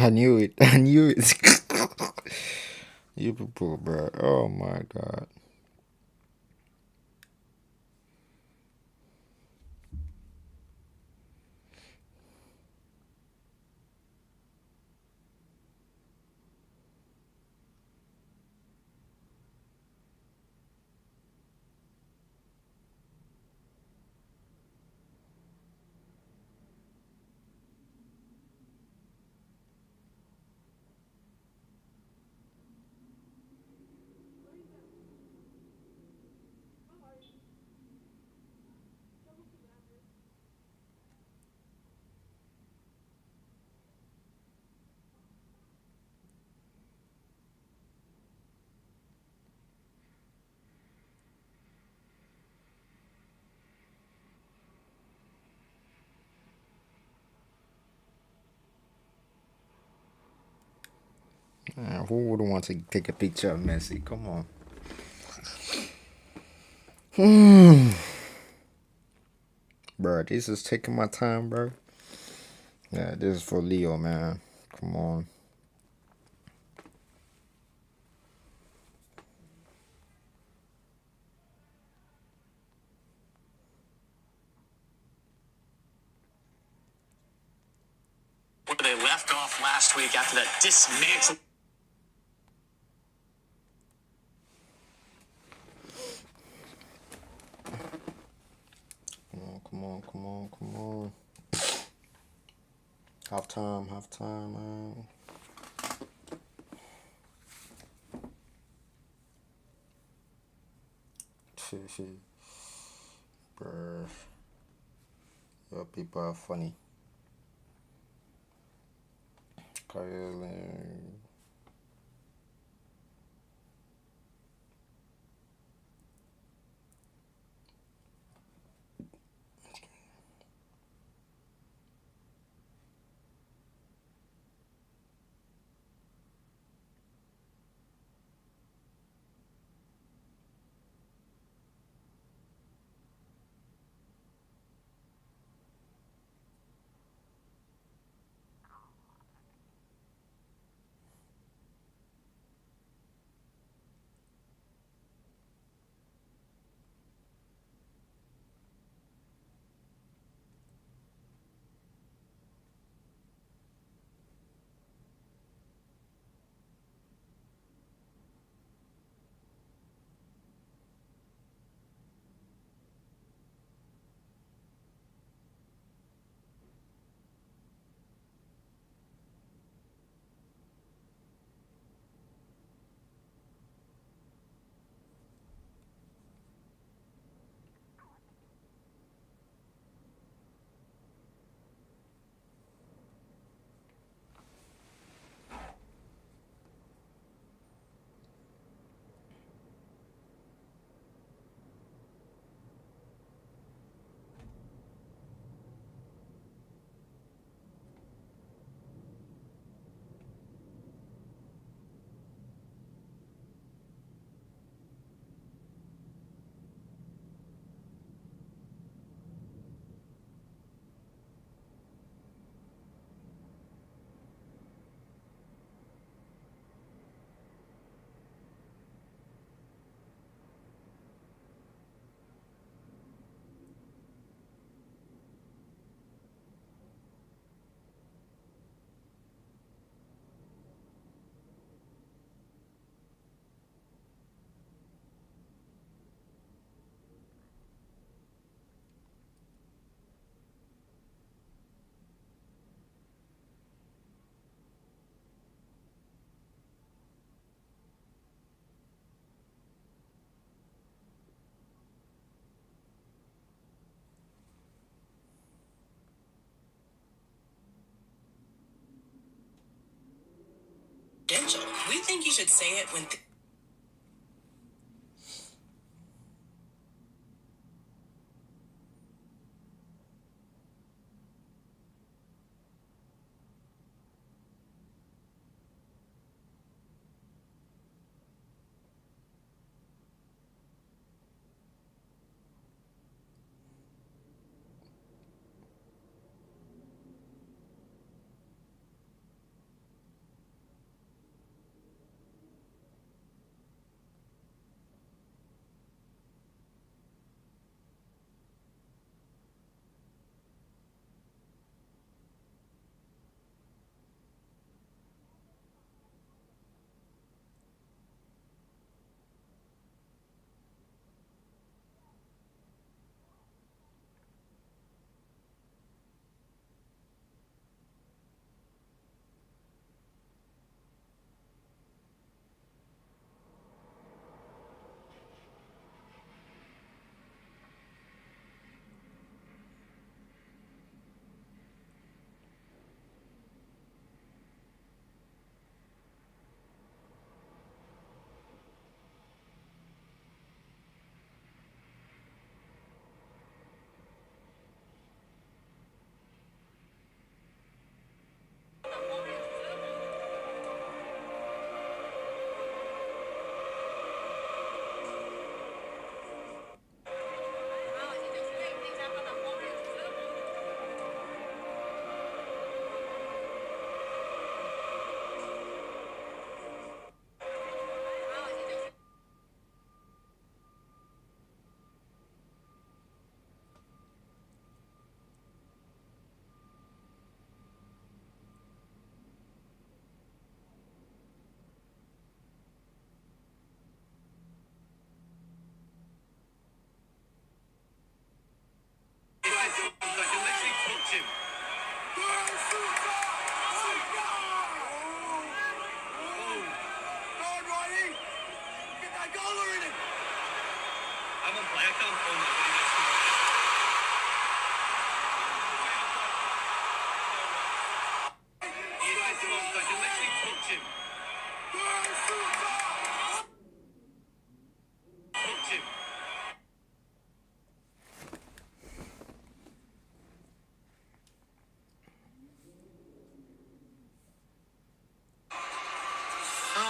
I knew it. I knew it. You people, bro. Oh my god. Man, who would want to take a picture of Messi? Come on. Bro, this is taking my time, bro. Yeah, this is for Leo, man. Come on. Where they left off last week after that dismantle. Come on, come on, come on. Half time, man. Bruh. Your people are funny. We think you should say it when.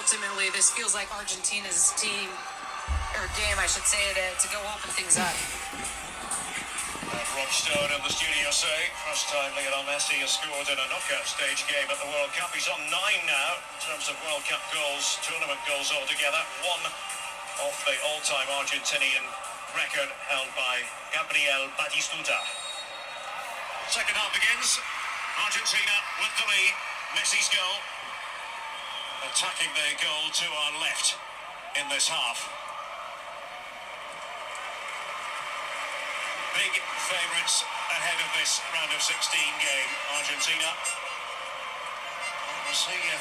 Ultimately, this feels like Argentina's team, or game, I should say, to go open things up. Rob Stone in the studio say, first time Lionel Messi has scored in a knockout stage game at the World Cup. He's on 9 now in terms of World Cup goals, tournament goals altogether. One off the all-time Argentinian record held by Gabriel Batistuta. Second half begins. Argentina with the lead. Messi's goal. Attacking the goal to our left in this half. Big favourites ahead of this round of 16 game, Argentina. We'll see if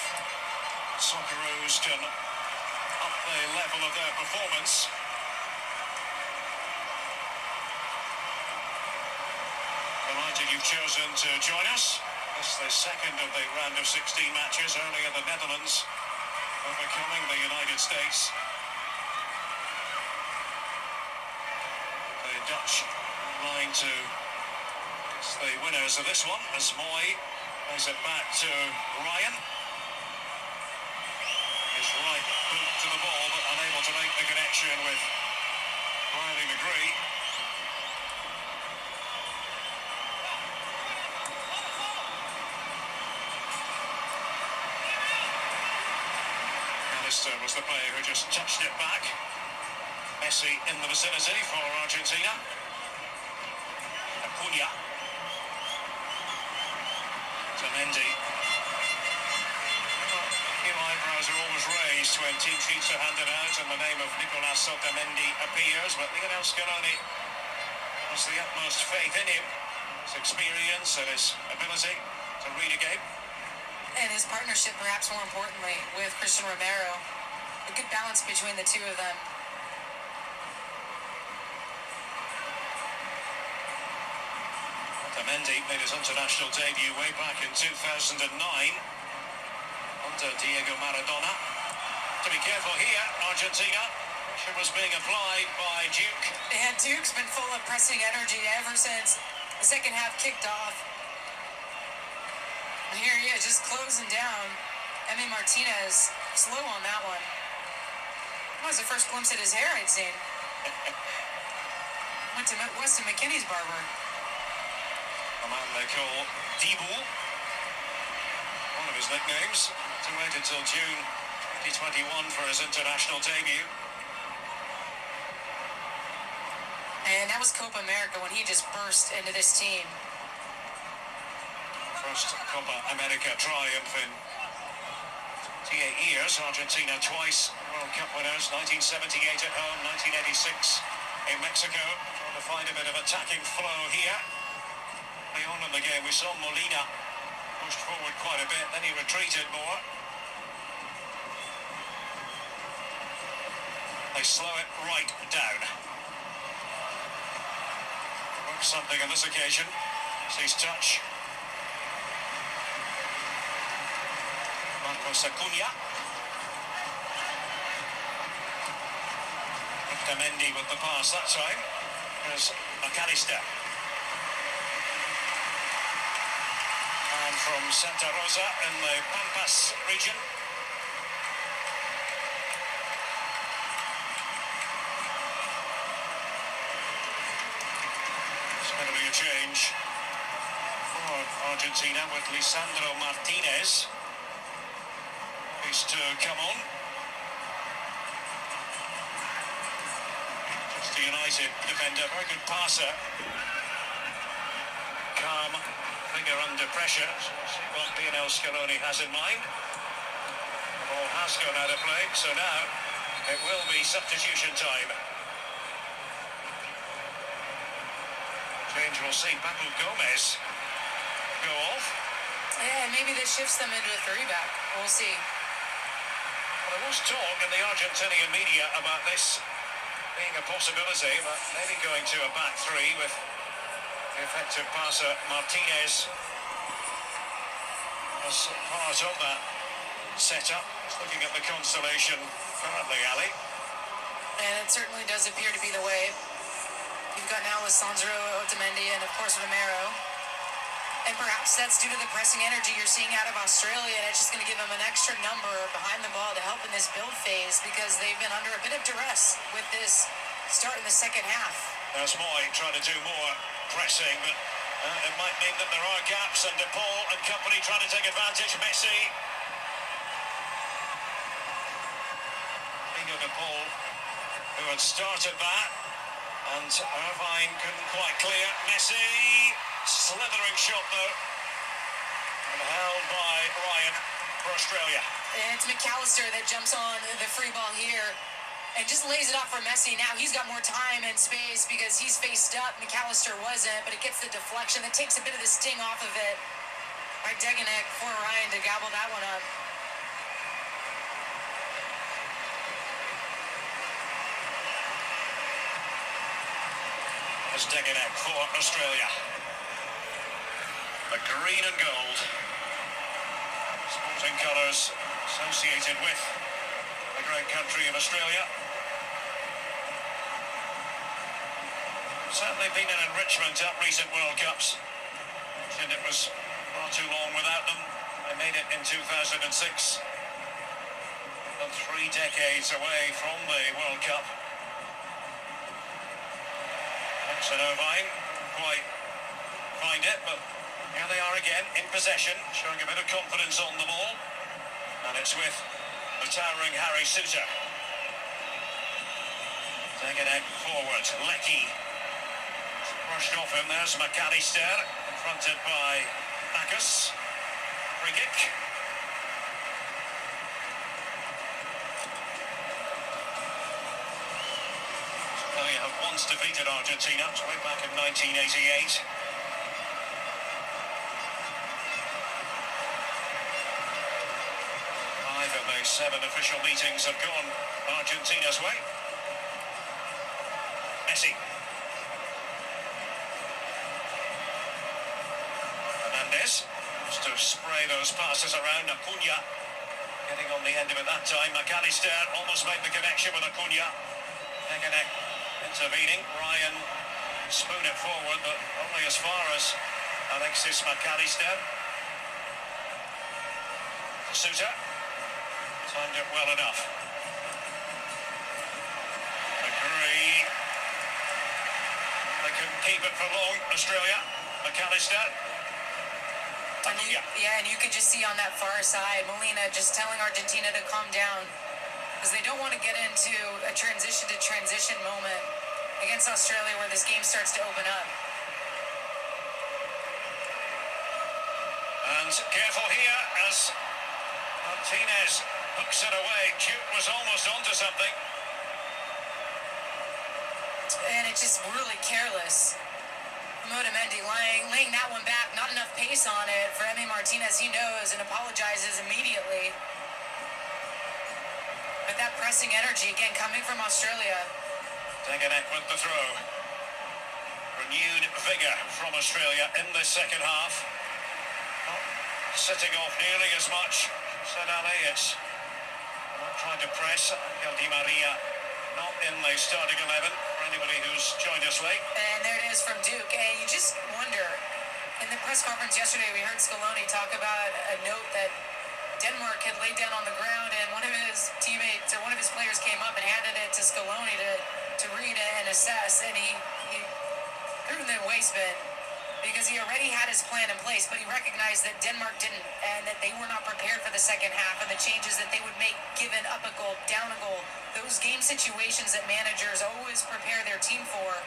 Socceroos can up the level of their performance. Delighted you've chosen to join us. This is the second of the round of 16 matches. Earlier the Netherlands overcoming the United States. The Dutch line to the winners of this one as Moy plays it back to Ryan. His right boot to the ball but unable to make the connection with Riley McGree. Was the player who just touched it back. Messi in the vicinity for Argentina. Acuna. To Mendy. New eyebrows are always raised when team sheets are handed out and the name of Nicolas Otamendi appears, but Lionel Scaloni has the utmost faith in him, his experience and his ability to read a game. And his partnership, perhaps more importantly, with Christian Romero. A good balance between the two of them. Otamendi made his international debut way back in 2009 under Diego Maradona. To be careful here, Argentina. Pressure was being applied by Duke. And Duke's been full of pressing energy ever since the second half kicked off. And here he is, just closing down. Emi Martinez, slow on that one. That was the first glimpse at his hair I'd seen. Went to Weston McKinney's barber. A man they call Dibu, one of his nicknames, to wait until June 2021 for his international debut. And that was Copa America when he just burst into this team. First Copa America triumph in 28 years. Argentina twice World Cup winners, 1978 at home, 1986 in Mexico. Trying to find a bit of attacking flow here. Early on in the game we saw Molina pushed forward quite a bit, then he retreated more. They slow it right down. Works something on this occasion. Sees touch. Acuna. Mendy with the pass that time. There's McAllister. And from Santa Rosa in the Pampas region. It's going to be a change for Argentina with Lisandro Martinez. To come on. Just a United defender, very good passer. Calm figure under pressure. See what Lionel Scaloni has in mind. The ball has gone out of play, so now it will be substitution time. Change, we'll see Papu Gomez go off. Yeah, maybe this shifts them into a 3-back. We'll see. There was talk in the Argentinian media about this being a possibility, but maybe going to a back three with the effective passer Martinez as part of that setup. Just looking at the constellation currently, Ali. And it certainly does appear to be the way. You've got now Alessandro, Otamendi, and of course Romero. And perhaps that's due to the pressing energy you're seeing out of Australia, and it's just going to give them an extra number behind the ball to help in this build phase because they've been under a bit of duress with this start in the second half. There's Moy trying to do more pressing, but it might mean that there are gaps, and De Paul and company trying to take advantage. Messi. De Paul, who had started that, and Irvine couldn't quite clear. Messi, slithering shot though, and held by Ryan for Australia. And it's McAllister that jumps on the free ball here and just lays it off for Messi. Now he's got more time and space because he's faced up. McAllister wasn't, but it gets the deflection that takes a bit of the sting off of it by Degenek for Ryan to gobble that one up. Degenek for Australia. The green and gold sporting colours associated with the great country of Australia. Certainly been an enrichment at recent World Cups. And it was far too long without them. They made it in 2006. About 3 decades away from the World Cup. And Irvine quite find it, but here they are again in possession, showing a bit of confidence on the ball, and it's with the towering Harry Souttar. Degenek forward, Leckie brushed off him. There's McAllister, confronted by Bacchus. Free kick. Have once defeated Argentina, way back in 1988. 5 of those 7 official meetings have gone Argentina's way. Messi. Hernandez just to spray those passes around. Acuna getting on the end of it that time. McAllister almost made the connection with Acuna. Degenek intervening. Ryan spoon it forward, but only as far as Alexis McAllister. Souttar timed it well enough. Agree. They couldn't keep it for long, Australia. McAllister. And you could just see on that far side, Molina just telling Argentina to calm down, because they don't want to get into a transition moment against Australia where this game starts to open up. And careful here as Martinez hooks it away. Duke was almost onto something. And it's just really careless. Otamendi laying that one back, not enough pace on it for Emi Martinez. He knows and apologizes immediately. But that pressing energy, again, coming from Australia. Degenek with the throw. Renewed vigour from Australia in this second half. Not sitting off nearly as much, said Ali. It's not trying to press. Angel Di Maria not in the starting 11 for anybody who's joined us late. And there it is from Duke. And you just wonder, in the press conference yesterday, we heard Scaloni talk about a note that Denmark had laid down on the ground, and one of his teammates or one of his players came up and handed it to Scaloni to read and assess, and he threw it in the waste bin because he already had his plan in place, but he recognized that Denmark didn't, and that they were not prepared for the second half and the changes that they would make given up a goal, down a goal, those game situations that managers always prepare their team for.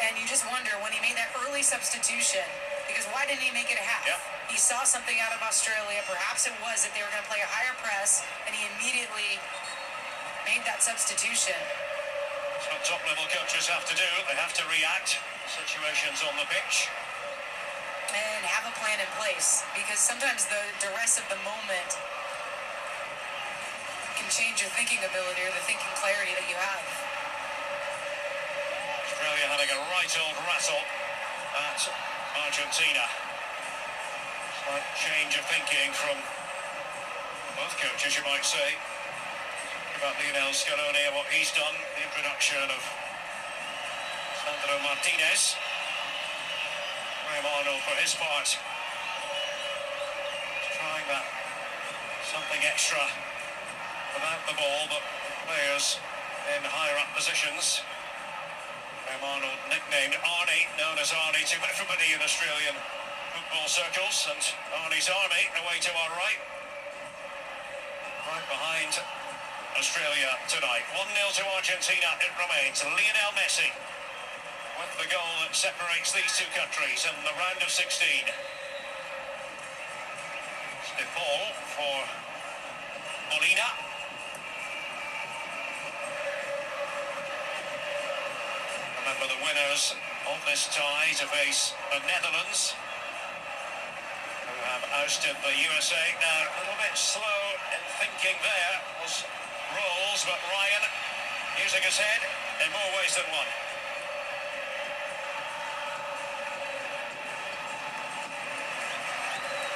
And you just wonder when he made that early substitution, because why didn't he make it a half? Yep. He saw something out of Australia. Perhaps it was that they were going to play a higher press, and he immediately made that substitution. That's what top-level coaches have to do. They have to react to situations on the pitch. And have a plan in place, because sometimes the duress of the moment can change your thinking ability or the thinking clarity that you have. having a right old rattle at Argentina. Slight change of thinking from both coaches, you might say, about Lionel Scaloni and what he's done. The introduction of Sandro Martinez. Graham Arnold, for his part, trying that something extra without the ball, but players in higher up positions. Graham Arnold, nicknamed Arnie, known as Arnie to everybody in Australian football circles, and Arnie's Army away to our right. Right behind Australia tonight. 1-0 to Argentina it remains. Lionel Messi with the goal that separates these two countries in the round of 16. De Paul for Molina. Remember the winners of this tie to face the Netherlands, who have ousted the USA. Now, a little bit slow in thinking there was Rolls, but Ryan using his head in more ways than one.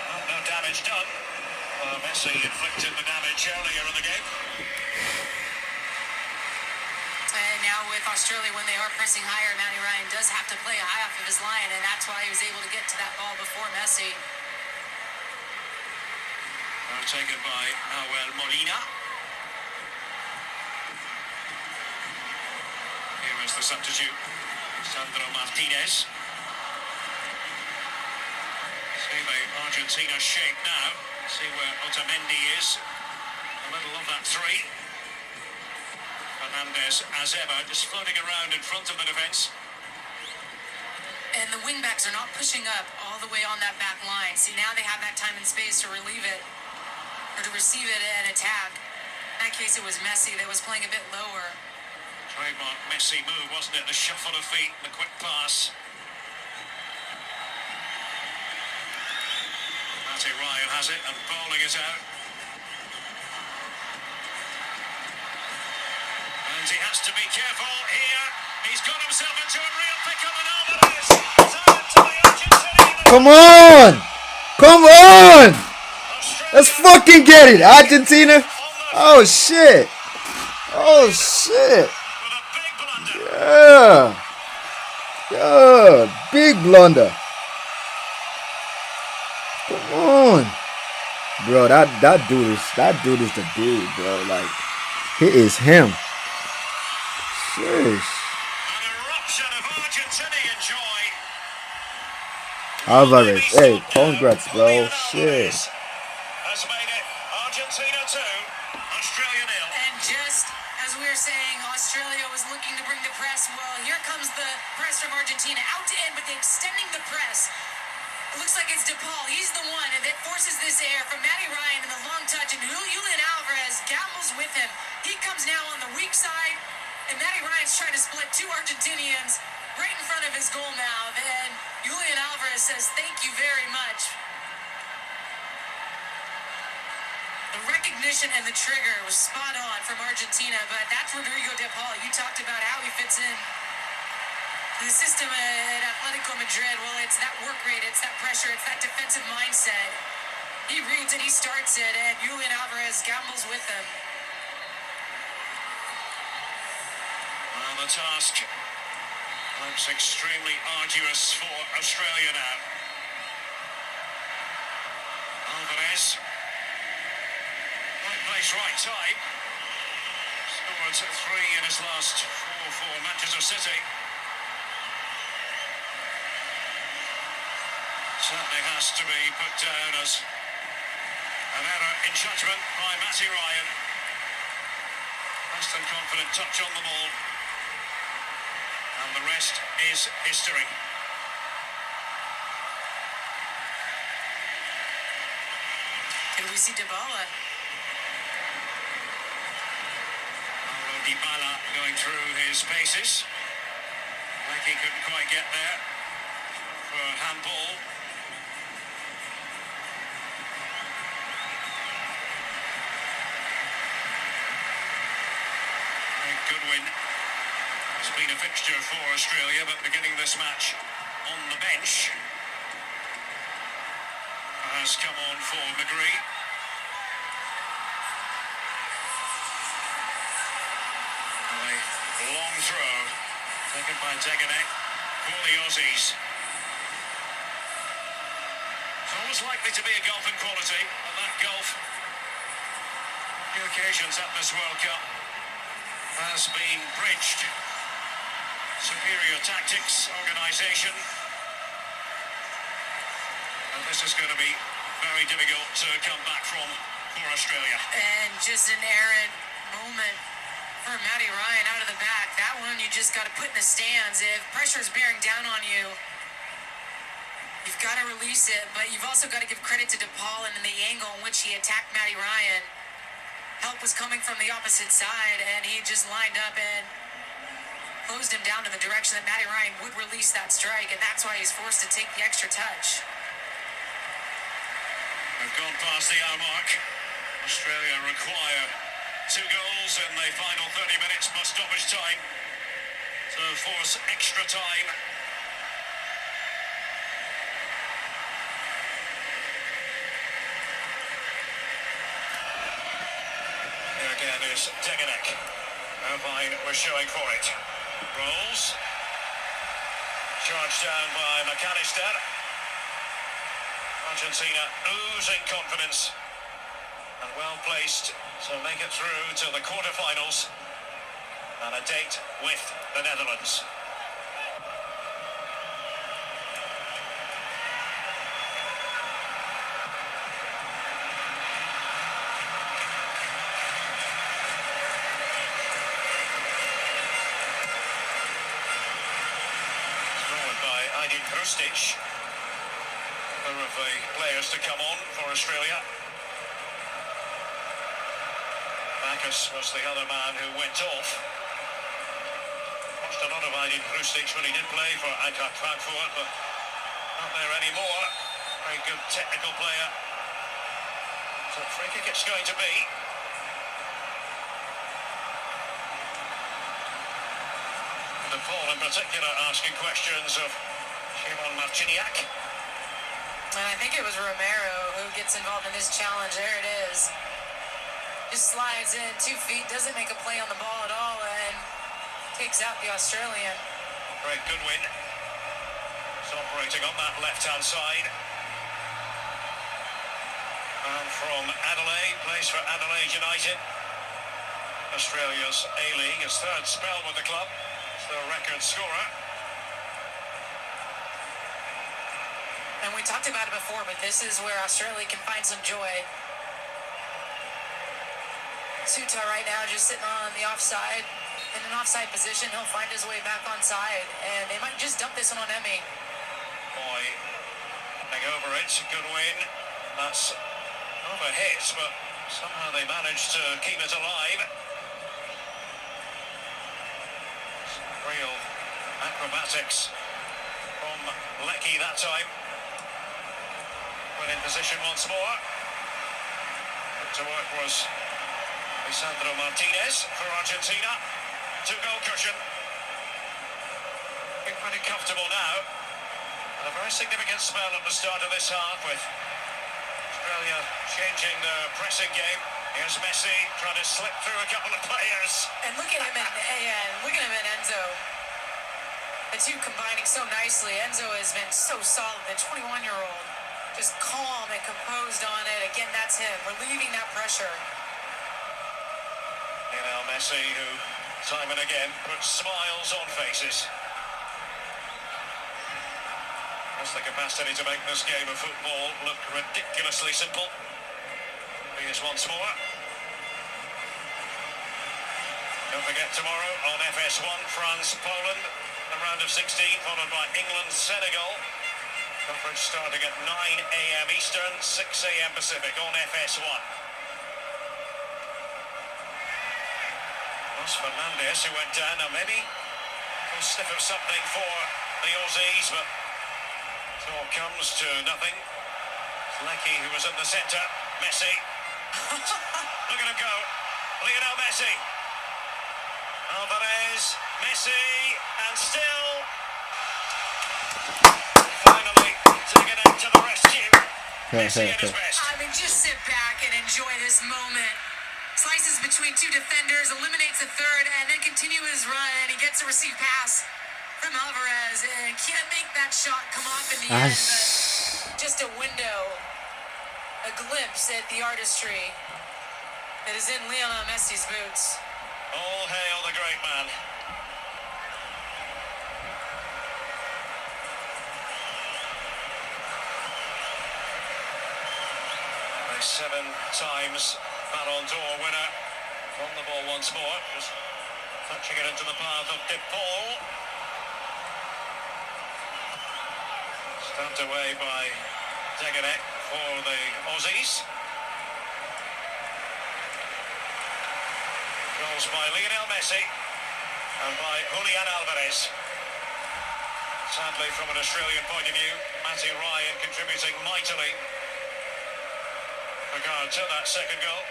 Well, no damage done. Messi inflicted the damage earlier in the game. And now with Australia, when they are pressing higher, Matty Ryan does have to play high off of his line, and that's why he was able to get to that ball before Messi. Taken by Nahuel Molina. Here is the substitute, Sandro Martinez. See the Argentina shape now. See where Otamendi is. A little of that three. Fernandez, as ever, just floating around in front of the defence. And the wingbacks are not pushing up all the way on that back line. See, now they have that time and space to relieve it, or to receive it and attack. In that case, it was Messi that was playing a bit lower. Trademark Messi move, wasn't it? The shuffle of feet, the quick pass. Matty Ryan has it and bowling it out. And he has to be careful here. He's got himself into a real pickle, and all that is out to the Argentinian. Come on! Come on! Let's fucking get it, Argentina! Oh shit! Oh shit! Yeah! Yeah! Big blunder! Come on! Bro, that dude is the dude, bro. Like, he is him. Sheesh. An eruption of Argentinian joy. Alvarez, hey, congrats, bro. Shit. Has made it Argentina 2, Australia 0. And just as we were saying, Australia was looking to bring the press. Well, here comes the press from Argentina. Out to end, but they're extending the press. It looks like it's De Paul. He's the one that forces this air from Matty Ryan in the long touch, and Julian Alvarez gambles with him. He comes now on the weak side, and Matty Ryan's trying to split two Argentinians right in front of his goal now. And Julian Alvarez says, "Thank you very much." The recognition and the trigger was spot on from Argentina, but that's Rodrigo De Paul. You talked about how he fits in the system at Atletico Madrid. Well, it's that work rate, it's that pressure, it's that defensive mindset. He reads it, he starts it, and Julian Alvarez gambles with him. Well, the task looks extremely arduous for Australia now. Alvarez. Right place, right time. Scored 3 in his last 4 for Manchester City. Certainly has to be put down as an error in judgment by Matty Ryan. Less than confident touch on the ball. And the rest is history. Can we see Dybala? Dybala going through his paces. Like he couldn't quite get there for handball. Goodwin. been a fixture for Australia, but beginning this match on the bench has come on for McGree. A long throw taken by Teganek for the Aussies. It's always likely to be a gulf in quality, and that gulf, few occasions at this World Cup, has been bridged. Superior tactics, organisation, and this is going to be very difficult to come back from for Australia. And just an errant moment for Matty Ryan out of the back. That one you just got to put in the stands. If pressure is bearing down on you, you've got to release it, but you've also got to give credit to DePaul and the angle in which he attacked Matty Ryan. Help was coming from the opposite side, and he just lined up and closed him down in the direction that Matty Ryan would release that strike, and that's why he's forced to take the extra touch. They've gone past the hour mark. Australia require 2 goals in the final 30 minutes plus stoppage time to force extra time. Here again is Teganek. Irvine was showing for it. Rolls. Charged down by McAllister. Argentina oozing confidence and well placed to make it through to the quarterfinals and a date with the Netherlands. Forward by Aydin Hrustic. Of the players to come on for Australia. Backus was the other man who went off. Watched a lot of Aydin Hrustic when he did play for Eintracht Frankfurt, but not there anymore. Very good technical player. So free kick it's going to be. DePaul in particular asking questions of Shimon Marciniak. And I think it was Romero who gets involved in this challenge. There it is. Just slides in 2 feet, doesn't make a play on the ball at all, and takes out the Australian. Great Goodwin. It's operating on that left-hand side. And from Adelaide, plays for Adelaide United. Australia's A-League, his 3rd spell with the club. It's their record scorer. And we talked about it before, but this is where Australia can find some joy. Suta right now just sitting on the offside. In an offside position, he'll find his way back on side. And they might just dump this one on Emmy. Boy, getting over it. Good win. That's over hits, but somehow they managed to keep it alive. Some real acrobatics from Leckie that time. In position once more. To work was Lisandro Martinez for Argentina. 2-goal cushion. Looking pretty comfortable now. And a very significant spell at the start of this half with Australia changing the pressing game. Here's Messi trying to slip through a couple of players. And look at him and Enzo. The two combining so nicely. Enzo has been so solid, the 21-year-old. Just calm and composed on it. Again, that's him, relieving that pressure. Now Messi, who time and again puts smiles on faces. Has the capacity to make this game of football look ridiculously simple. Here's once more. Don't forget tomorrow on FS1, France, Poland, the round of 16, followed by England, Senegal. Coverage starting at 9 a.m. Eastern, 6 a.m. Pacific on FS1. Los Fernandez, who went down, now maybe a sniff of something for the Aussies, but it all comes to nothing. It's Leckie who was in the centre. Messi. Look at him go. Lionel Messi. Alvarez. Messi. Messi at his best. I mean, just sit back and enjoy this moment. Slices between two defenders, eliminates a third, and then continue his run. He gets a received pass from Alvarez and can't make that shot come off in the end. But just a window, a glimpse at the artistry that is in Lionel Messi's boots. All hail the great man. A 7 times Ballon d'Or winner. On the ball once more. Just touching it into the path of De Paul. Stamped away by Deganek for the Aussies. Goals by Lionel Messi and by Julian Alvarez. Sadly, from an Australian point of view, Matty Ryan contributing mightily regard to that second goal.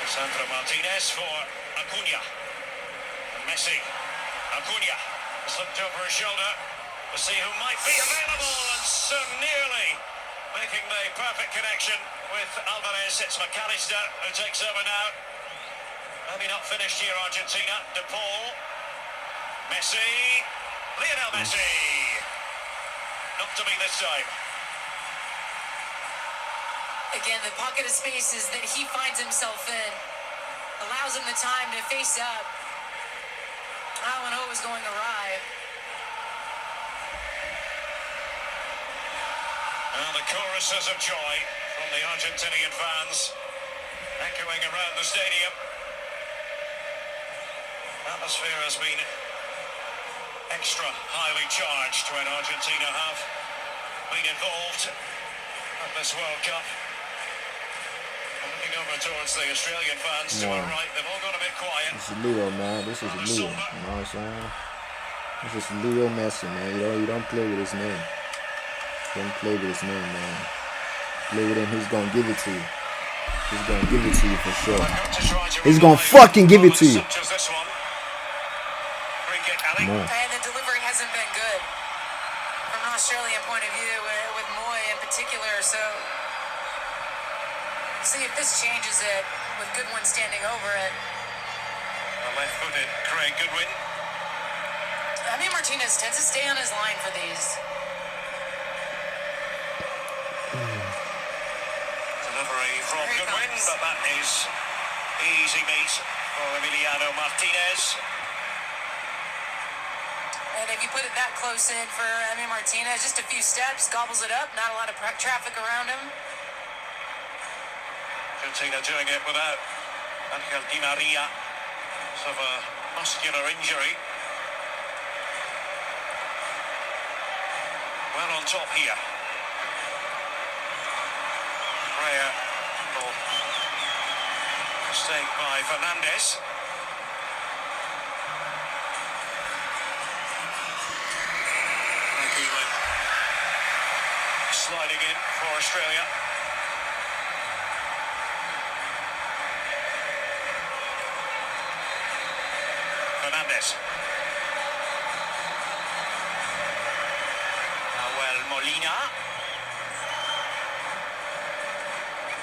Sandro Martinez for Acuna. And Messi. Acuna has looked over his shoulder to see who might be available, and so nearly making the perfect connection with Alvarez. It's McAllister who takes over now. Maybe not finished here, Argentina. De Paul. Messi. Lionel Messi. Not to be this time. Again, the pocket of spaces that he finds himself in allows him the time to face up. I don't know what was going awry. And the choruses of joy from the Argentinian fans echoing around the stadium. Atmosphere has been extra highly charged when Argentina have been involved at this World Cup. Looking over towards the Australian fans to our right, they've all gone a bit quiet. This is Leo, man. This is Leo. You know what I'm saying? This is Leo Messi, man. You don't play with his name. Don't play with his name, man. Play with him, he's gonna give it to you. He's gonna give it to you for sure. He's gonna fucking give it to you. Come on. And the delivery hasn't been good from an Australian point of view, with Moy in particular. So, see if this changes it with Goodwin standing over it. Left-footed Craig Goodwin. I mean, Martinez tends to stay on his line for these. Delivery from Goodwin, but that is easy meat for Emiliano Martinez. And if you put it that close in for Emi Martinez, just a few steps, gobbles it up, not a lot of traffic around him. Argentina doing it without Angel Di Maria of a muscular injury. Well on top here. Prayer for mistake by Fernandez. Sliding in for Australia. Fernandez. Nahuel Molina.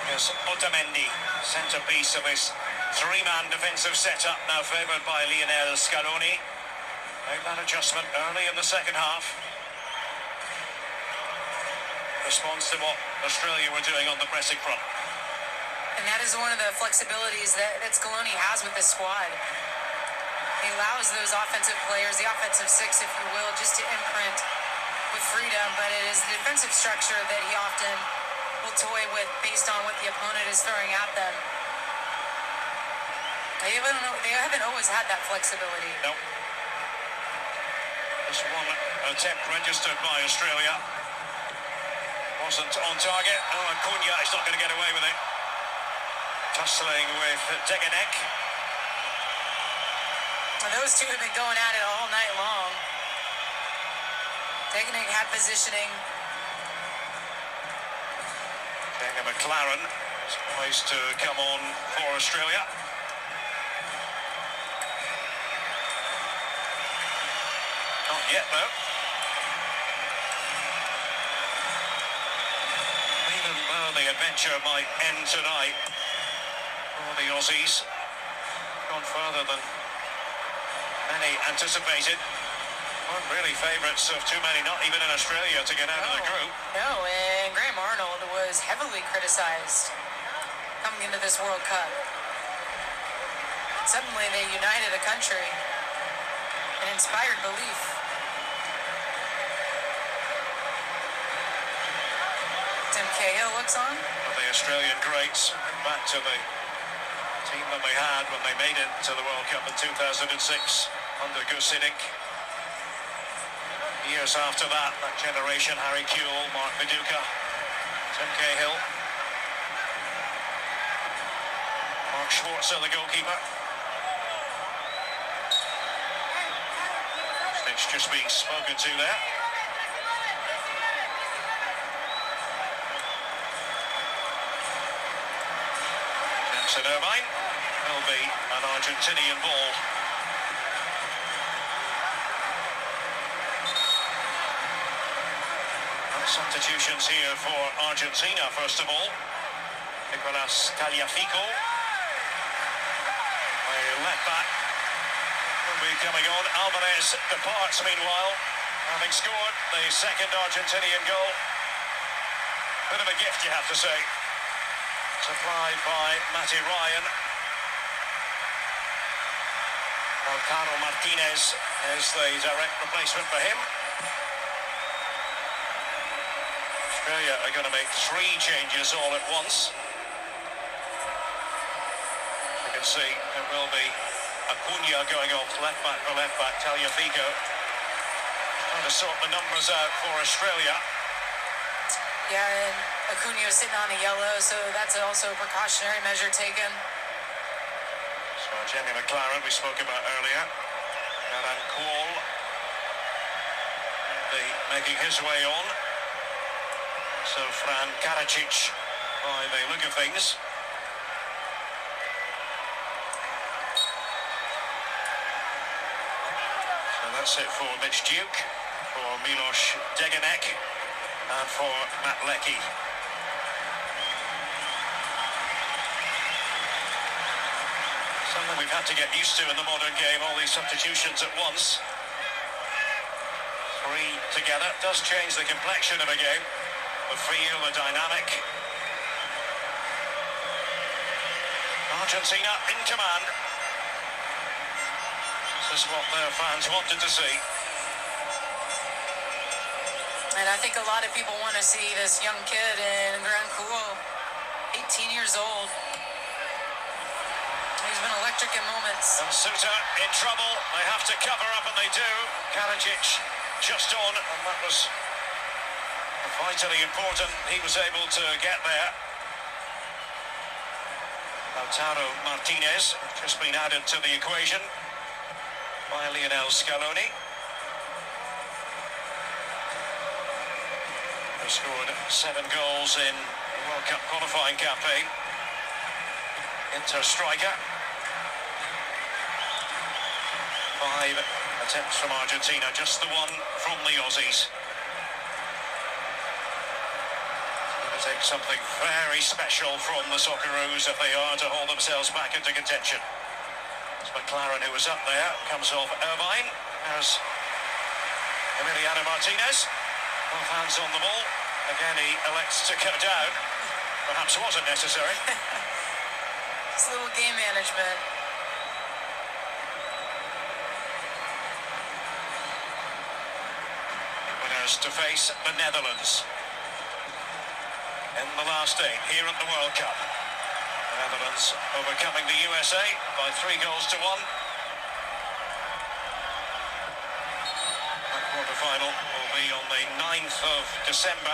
Here's Otamendi, centrepiece of his three-man defensive setup, now favoured by Lionel Scaloni. Made that adjustment early in the second half. Response to what Australia were doing on the pressing front. And that is one of the flexibilities that Scaloni has with this squad. He allows those offensive players, the offensive six, if you will, just to imprint with freedom, but it is the defensive structure that he often will toy with based on what the opponent is throwing at them. They haven't always had that flexibility. No. Just one attempt registered by Australia. Wasn't on target. Oh, and Cunha is not going to get away with it. Tussling with Deganek. And those two have been going at it all night long. Deganek had positioning. Daniel McLaren is poised to come on for Australia. yet, though. Even though the adventure might end tonight, for the Aussies, gone further than many anticipated. Weren't really favourites of too many, not even in Australia, to get out of the group. No, and Graham Arnold was heavily criticized coming into this World Cup. Suddenly they united a country and inspired belief. Tim Cahill looks on. Well, the Australian greats, back to the team that they had when they made it to the World Cup in 2006 under Gus Hiddink. Years after that, that generation, Harry Kewell, Mark Viduka, Tim Cahill, Mark Schwarzer, the goalkeeper. It's just being spoken to there. Jackson Irvine will be an Argentinian ball. Substitutions here for Argentina, first of all. Nicolas Tagliafico, a left back, will be coming on. Alvarez departs meanwhile, having scored the second Argentinian goal. Bit of a gift, you have to say. Supplied by Matty Ryan. Lautaro Martinez is the direct replacement for him. Australia are going to make 3 changes all at once. You can see it will be Acuna going off left back for left back, Tagliafico trying to sort the numbers out for Australia. Yeah, and Acuna is sitting on a yellow, so that's also a precautionary measure taken. So Jamie McLaren we spoke about earlier. Garan Cole making his way on. So Fran Karacic, by the look of things. So that's it for Mitch Duke, for Milos Degenek, and for Matt Leckie. Something we've had to get used to in the modern game, all these substitutions at once. 3 together does change the complexion of a game. The feel, the dynamic. Argentina in command. This is what their fans wanted to see. And I think a lot of people want to see this young kid in Gran Cool, 18 years old. He's been electric in moments. And Suter in trouble. They have to cover up, and they do. Karacic just on, and that was vitally important. He was able to get there. Lautaro Martinez just been added to the equation by Lionel Scaloni, who scored 7 goals in the World Cup qualifying campaign. Inter striker. 5 attempts from Argentina, just the one from the Aussies. Take something very special from the Socceroos if they are to hold themselves back into contention. It's McLaren who was up there, comes off Irvine. There's Emiliano Martinez, both hands on the ball. Again, he elects to go down. Perhaps wasn't necessary. It's a little game management. Winners to face the Netherlands in the last 8 here at the World Cup. The Netherlands overcoming the USA by 3 goals to 1. That quarter-final will be on the 9th of December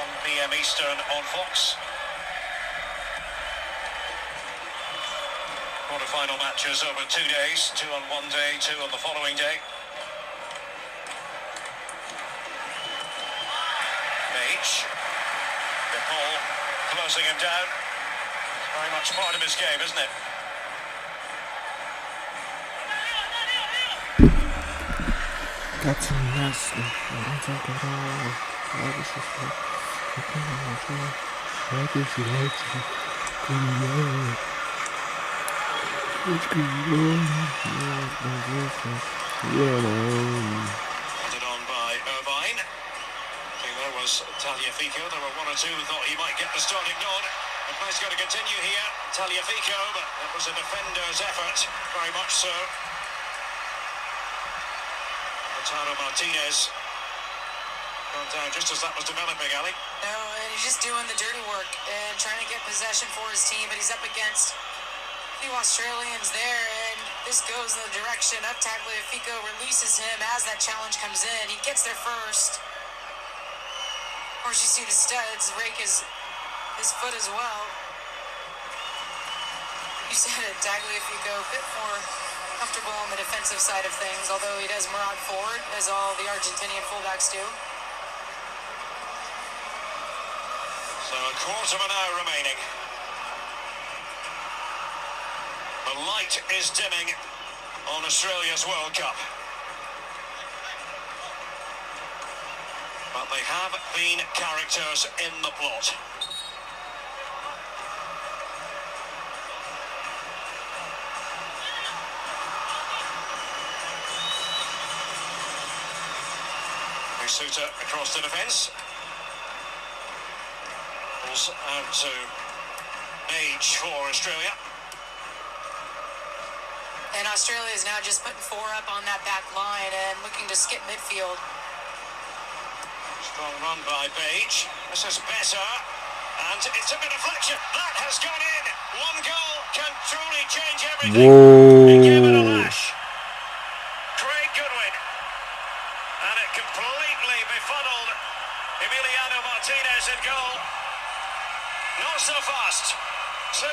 on PM Eastern on Fox. Quarter-final matches over 2 days, 2 on one day, 2 on the following day. Page. Paul closing him down. It's very much part of his game, isn't it? That's nasty. Don't talk at all. Why this is like, why this is like, what's going on? Headed on by Irvine. I think there was Taliafico. There were one or two who thought he might get the starting nod. The play's got to continue here. Taliafico, but it was a defender's effort, very much so. Lautaro Martinez gone down just as that was developing, Ali. No, and he's just doing the dirty work and trying to get possession for his team, but he's up against a few Australians there, and this goes in the direction of Tagliafico, releases him as that challenge comes in. He gets there first. Of course, you see the studs rake his foot as well. You said it, Tagliafico, a bit more comfortable on the defensive side of things, although he does maraud forward, as all the Argentinian fullbacks do. So a quarter of an hour remaining. The light is dimming on Australia's World Cup. But they have been characters in the plot. Suter across the defence. Balls out to Age for Australia. And Australia is now just putting 4 up on that back line and looking to skip midfield. Strong run by Page. This is better. And it's a bit of deflection. That has gone in. One goal can truly change everything. He gave it a lash. Craig Goodwin. And it completely befuddled Emiliano Martinez in goal. Not so fast. 2-1.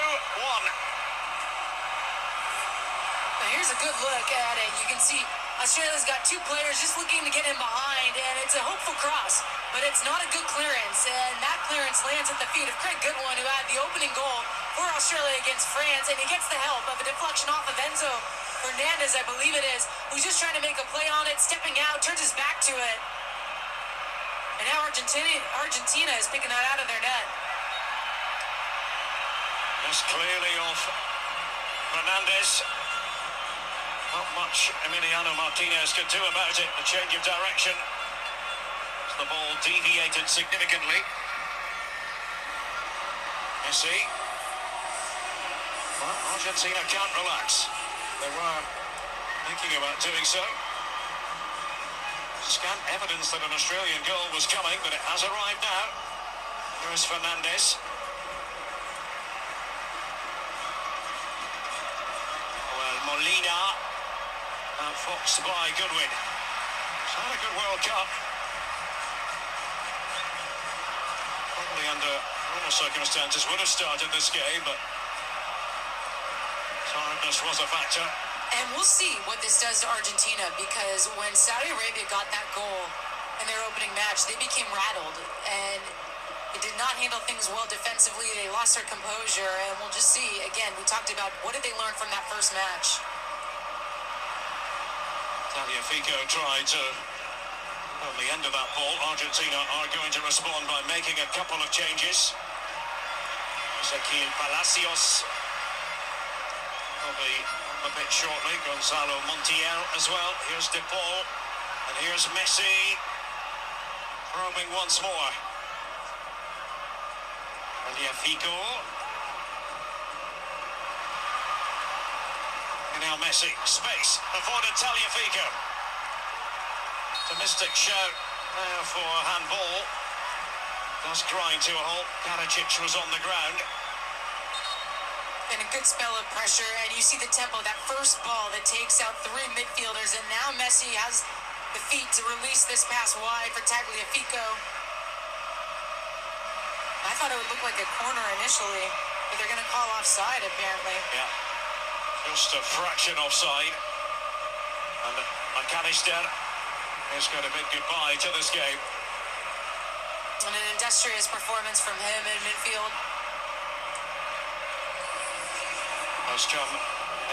Here's a good look at it. You can see Australia's got 2 players just looking to get in behind, and it's a hopeful cross, but it's not a good clearance, and that clearance lands at the feet of Craig Goodwin, who had the opening goal for Australia against France, and he gets the help of a deflection off of Enzo Fernandez, I believe it is, who's just trying to make a play on it, stepping out, turns his back to it. And now Argentina is picking that out of their net. That's clearly off Fernandez. Not much Emiliano Martinez could do about it. The change of direction. The ball deviated significantly. Messi. Well, Argentina can't relax. They were thinking about doing so. Scant evidence that an Australian goal was coming, but it has arrived now. Here's Fernandez. Well, Molina. Foxed by Goodwin. He's had a good World Cup. Probably under normal circumstances would have started this game, but tiredness was a factor. And we'll see what this does to Argentina, because when Saudi Arabia got that goal in their opening match, they became rattled, and it did not handle things well defensively. They lost their composure, and we'll just see. Again, we talked about what did they learn from that first match. Taliafico tried to, on the end of that ball, Argentina are going to respond by making a couple of changes. Ezequiel Palacios will be on the pitch shortly. Gonzalo Montiel as well. Here's De Paul. And here's Messi. Probing once more. Taliafico. And now Messi. Space. Afforded Taliafico. Optimistic shout now for handball. Does grind to a halt. Karicic was on the ground. And a good spell of pressure, and you see the tempo, that first ball that takes out 3 midfielders, and now Messi has the feet to release this pass wide for Tagliafico. I thought it would look like a corner initially, but they're going to call offside apparently. Yeah, just a fraction offside. And McAllister is going to bid goodbye to this game. And an industrious performance from him in midfield. Has come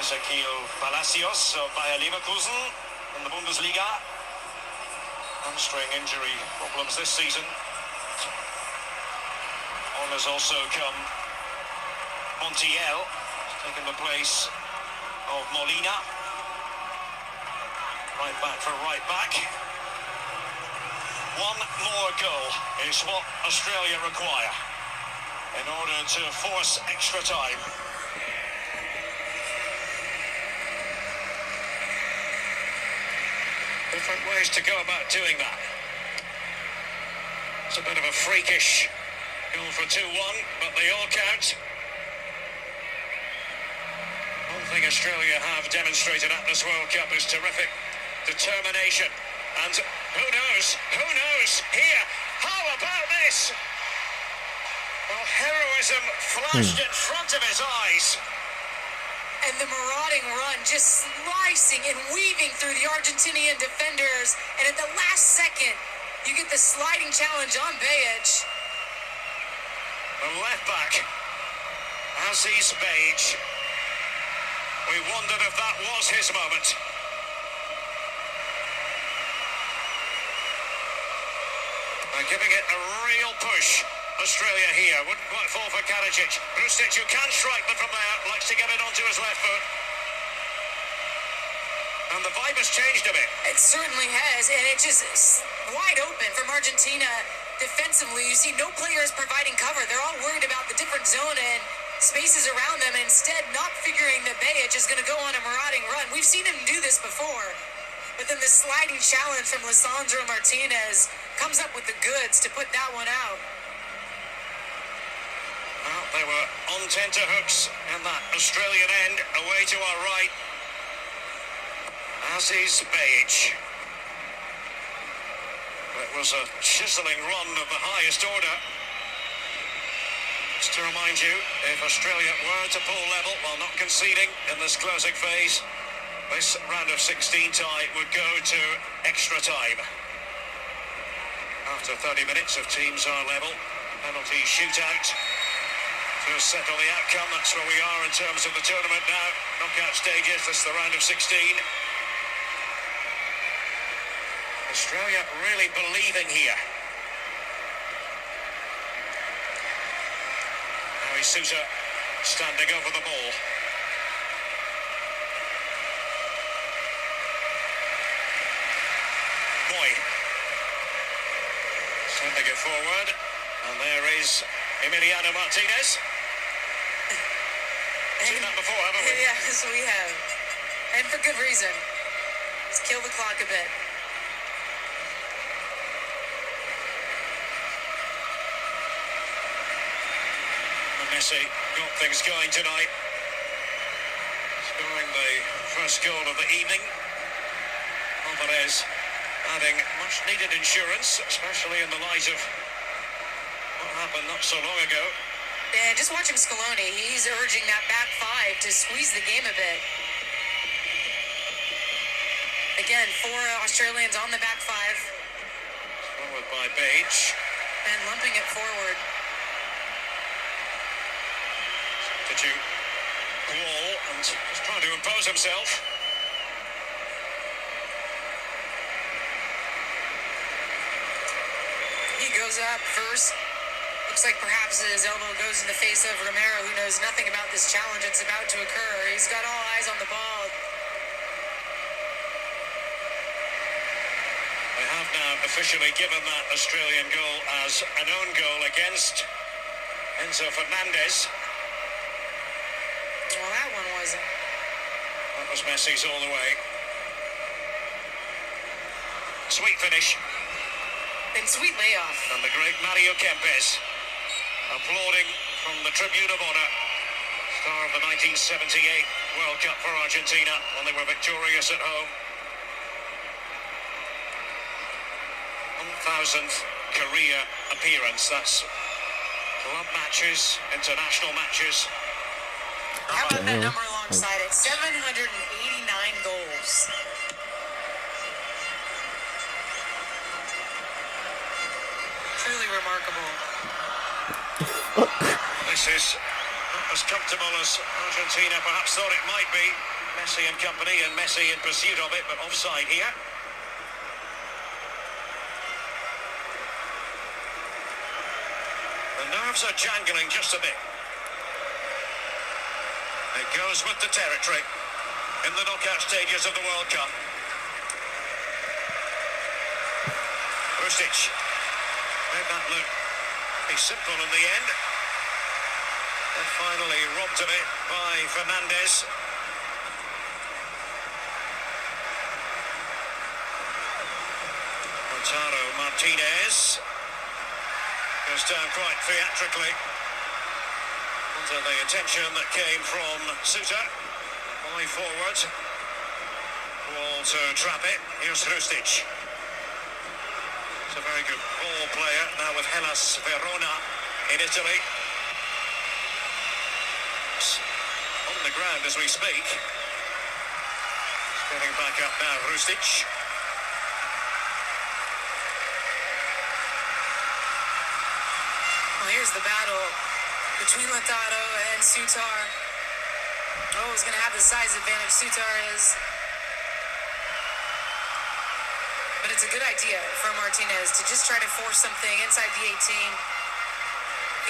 Ezequiel Palacios of Bayer Leverkusen in the Bundesliga. hamstring injury problems this season. On has also come Montiel, taking the place of Molina. Right back for right back. One more goal is what Australia require in order to force extra time. Different ways to go about doing that. It's a bit of a freakish goal for 2-1, but they all count. One thing Australia have demonstrated at this World Cup is terrific determination. And who knows here? How about this? Well, heroism flashed in front of his eyes. And the marauding run just slicing and weaving through the Argentinian defenders. And at the last second, you get the sliding challenge on Bajic. The left back, Aziz Bajic. We wondered if that was his moment. They're giving it a real push. Australia here, wouldn't quite fall for Karadzic. Rustic, who can strike them from there, likes to get it onto his left foot. And the vibe has changed a bit. It certainly has, and it's just wide open from Argentina defensively. You see no players providing cover. They're all worried about the different zone and spaces around them, and instead not figuring that Bajic is going to go on a marauding run. We've seen him do this before, but then the sliding challenge from Lisandro Martinez comes up with the goods to put that one out. Well, they were on tenterhooks in that Australian end, away to our right. Aziz Bajic. It was a chiselling run of the highest order. Just to remind you, if Australia were to pull level while not conceding in this closing phase, this round of 16 tie would go to extra time. After 30 minutes of teams are level, penalty shootout to settle the outcome. That's where we are in terms of the tournament now. Knockout stages, this is the round of 16. Australia really believing here. Now Sousa standing over the ball. Boy sending it forward, and there is Emiliano Martinez. Seen that before, haven't we? Yes, we have. And for good reason. Let's kill the clock a bit. And Messi got things going tonight. Scoring the first goal of the evening. Alvarez adding much needed insurance, especially in the light of what happened not so long ago. And just watching Scaloni, he's urging that back five to squeeze the game a bit. Again, 4 Australians on the back five. Forward by Bajic. And lumping it forward. To Wall and just trying to impose himself. He goes up first. Looks like perhaps his elbow goes in the face of Romero, who knows nothing about this challenge that's about to occur. He's got all eyes on the ball. They have now officially given that Australian goal as an own goal against Enzo Fernandez. Well, that one wasn't. That was Messi's all the way. Sweet finish. And sweet layoff. And the great Mario Kempes applauding from the Tribune of Honor. Star of the 1978 World Cup for Argentina when they were victorious at home. 1,000th career appearance. That's club matches, international matches. How about that number alongside it? 789 goals. Truly remarkable. This is not as comfortable as Argentina perhaps thought it might be. Messi and company, and Messi in pursuit of it, but offside here. Nerves are jangling just a bit. It goes with the territory in the knockout stages of the World Cup. Rustic made that look pretty simple in the end. And finally robbed of it by Fernandez. Martinez goes down quite theatrically under the attention that came from Suter. Boy forward. Ball to trap it. Here's Rustic. He's a very good ball player now with Hellas Verona in Italy. It's on the ground as we speak. Getting back up now, Rustic. Well, here's the battle between Lautaro and Sutar. Oh, he's going to have the size advantage. Sutar is. But it's a good idea for Martinez to just try to force something inside the 18.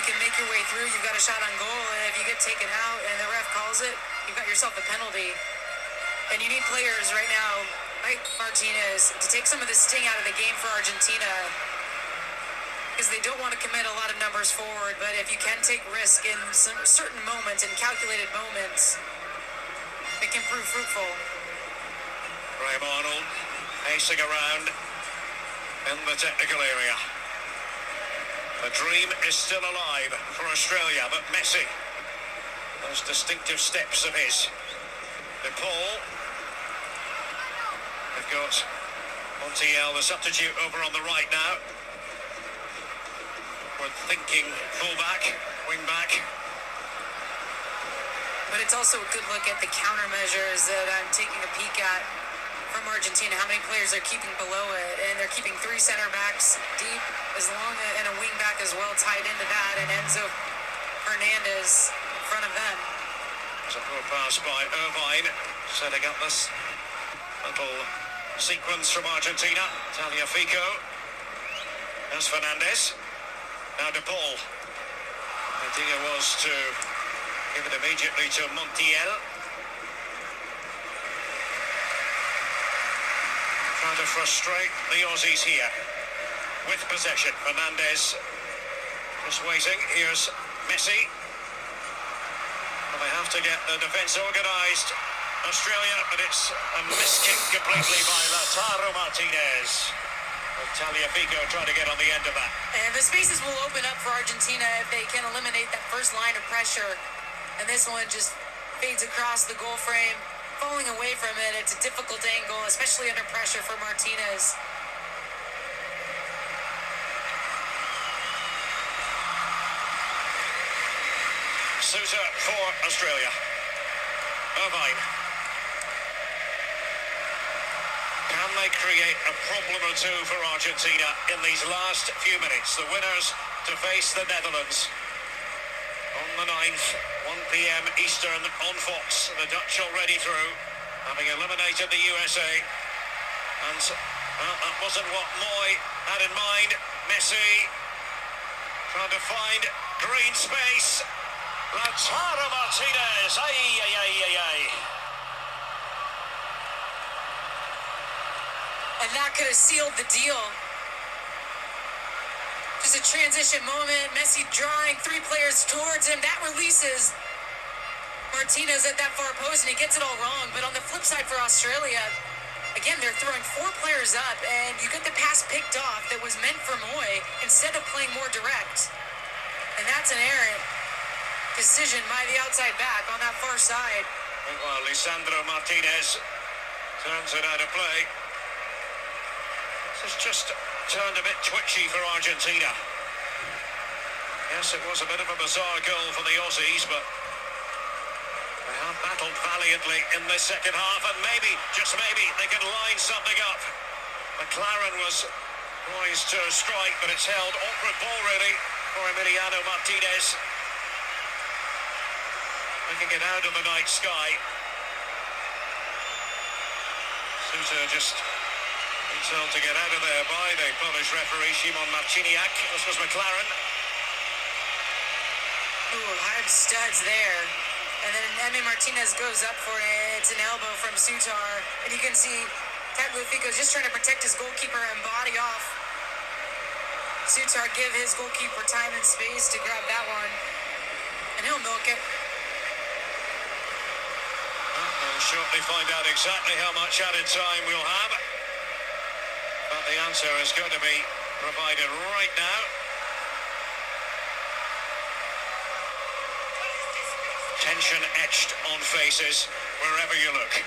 You can make your way through. You've got a shot on goal. And if you get taken out and the ref calls it, you've got yourself a penalty. And you need players right now, like Martinez, to take some of the sting out of the game for Argentina. Because they don't want to commit a lot of numbers forward, but if you can take risk in some certain moments, in calculated moments, it can prove fruitful. Graham Arnold pacing around in the technical area. The dream is still alive for Australia, but Messi, those distinctive steps of his. De Paul. They've got Montiel, the substitute, over on the right now. We're thinking fullback, wing back. But it's also a good look at the countermeasures that I'm taking a peek at from Argentina. How many players are keeping below it, and they're keeping 3 center backs deep, as long and a wing back as well tied into that, and Enzo Fernandez in front of them. There's a poor pass by Irvine, setting up this little sequence from Argentina. Taliafico. There's Fernandez. Now De Paul. The idea was to give it immediately to Montiel. Trying to frustrate the Aussies here. With possession, Fernandez just waiting. Here's Messi. Well, they have to get the defence organised, Australia, but it's a miskick completely by Lautaro Martinez. Taliafico trying to get on the end of that. And the spaces will open up for Argentina if they can eliminate that first line of pressure. And this one just fades across the goal frame, falling away from it. It's a difficult angle, especially under pressure for Martinez. Suter for Australia. Irvine. Can they create a problem or two for Argentina in these last few minutes? The winners to face the Netherlands on the 9th, 1 p.m. Eastern on Fox. The Dutch already through, having eliminated the USA. And well, that wasn't what Moy had in mind. Messi trying to find green space. Lautaro Martinez. Ay, ay, ay, ay, ay. And that could have sealed the deal. Just a transition moment. Messi drawing 3 players towards him. That releases Martinez at that far post, and he gets it all wrong. But on the flip side for Australia, again, they're throwing 4 players up, and you get the pass picked off that was meant for Moy instead of playing more direct. And that's an errant decision by the outside back on that far side. Well, Lisandro Martinez turns it out of play. This has just turned a bit twitchy for Argentina. Yes, it was a bit of a bizarre goal for the Aussies, but they have battled valiantly in this second half, and maybe, just maybe, they can line something up. McLaren was poised to strike, but it's held. Awkward ball, really, for Emiliano Martinez. Looking it out of the night sky. Suter just told to get out of there by the Polish referee Szymon Marciniak. This was McLaren. Ooh, hard studs there. And then Emi Martinez goes up for it. It's an elbow from Sutar. And you can see Tagliafico's just trying to protect his goalkeeper and body off. Sutar give his goalkeeper time and space to grab that one. And he'll milk it. We'll shortly find out exactly how much added time we'll have. But the answer is going to be provided right now. Tension etched on faces wherever you look.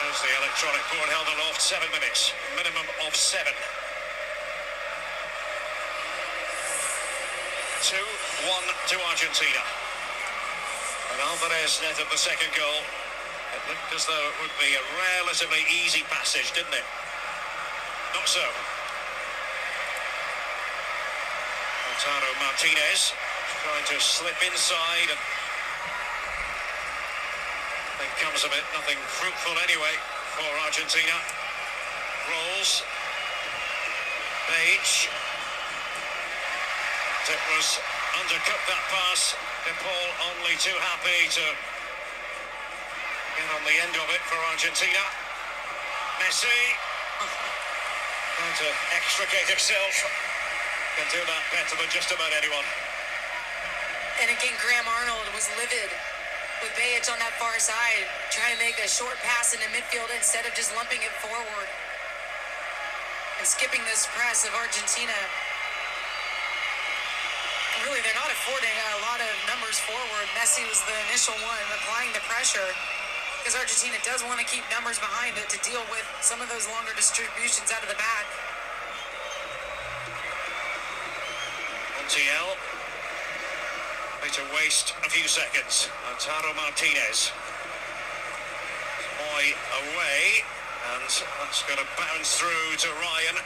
There's the electronic board held aloft. 7 minutes, minimum of 7. 2-1 to Argentina. And Alvarez netted the second goal. It looked as though it would be a relatively easy passage, didn't it? Not so. Lautaro Martinez trying to slip inside, and nothing comes of it, nothing fruitful anyway for Argentina. Rolls. Page. It was undercut, that pass. De Paul only too happy to get on the end of it for Argentina. Messi trying to extricate himself. Can do that better than just about anyone. And again, Graham Arnold was livid with Bajic on that far side, trying to make a short pass into midfield instead of just lumping it forward and skipping this press of Argentina. Really, they're not affording a lot of numbers forward. Messi was the initial one applying the pressure because Argentina does want to keep numbers behind it to deal with some of those longer distributions out of the back. Montiel. Way to waste a few seconds. Lautaro Martinez. Boy away, and that's going to bounce through to Ryan.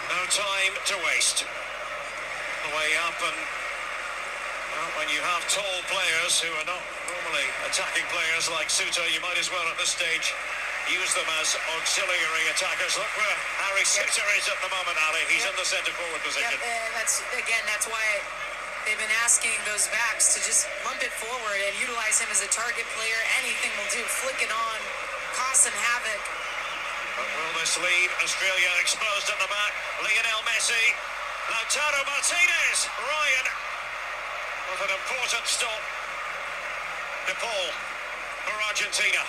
No time to waste. The way up, and well, when you have tall players who are not normally attacking players like Suter, you might as well at this stage use them as auxiliary attackers. Look where Harry Suter is at the moment, Ali. He's in the centre forward position. Yep, that's why they've been asking those backs to just lump it forward and utilize him as a target player. Anything will do. Flick it on, cause some havoc. But will this leave Australia exposed at the back? Lionel Messi, Lautaro Martinez, Ryan with an important stop. De Paul for Argentina.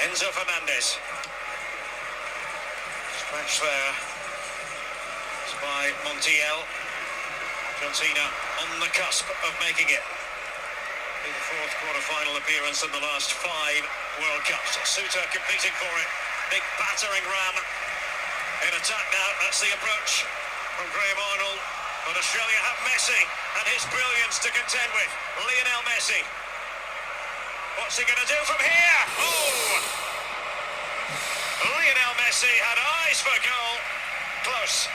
Enzo Fernandez. Stretch there. It's by Montiel. Argentina on the cusp of making it. The fourth quarter-final appearance in the last 5 World Cups. Suter competing for it. Big battering ram in attack now. That's the approach from Graham Arnold. But Australia have Messi and his brilliance to contend with. Lionel Messi. What's he going to do from here? Oh! Lionel Messi had eyes for goal. Close.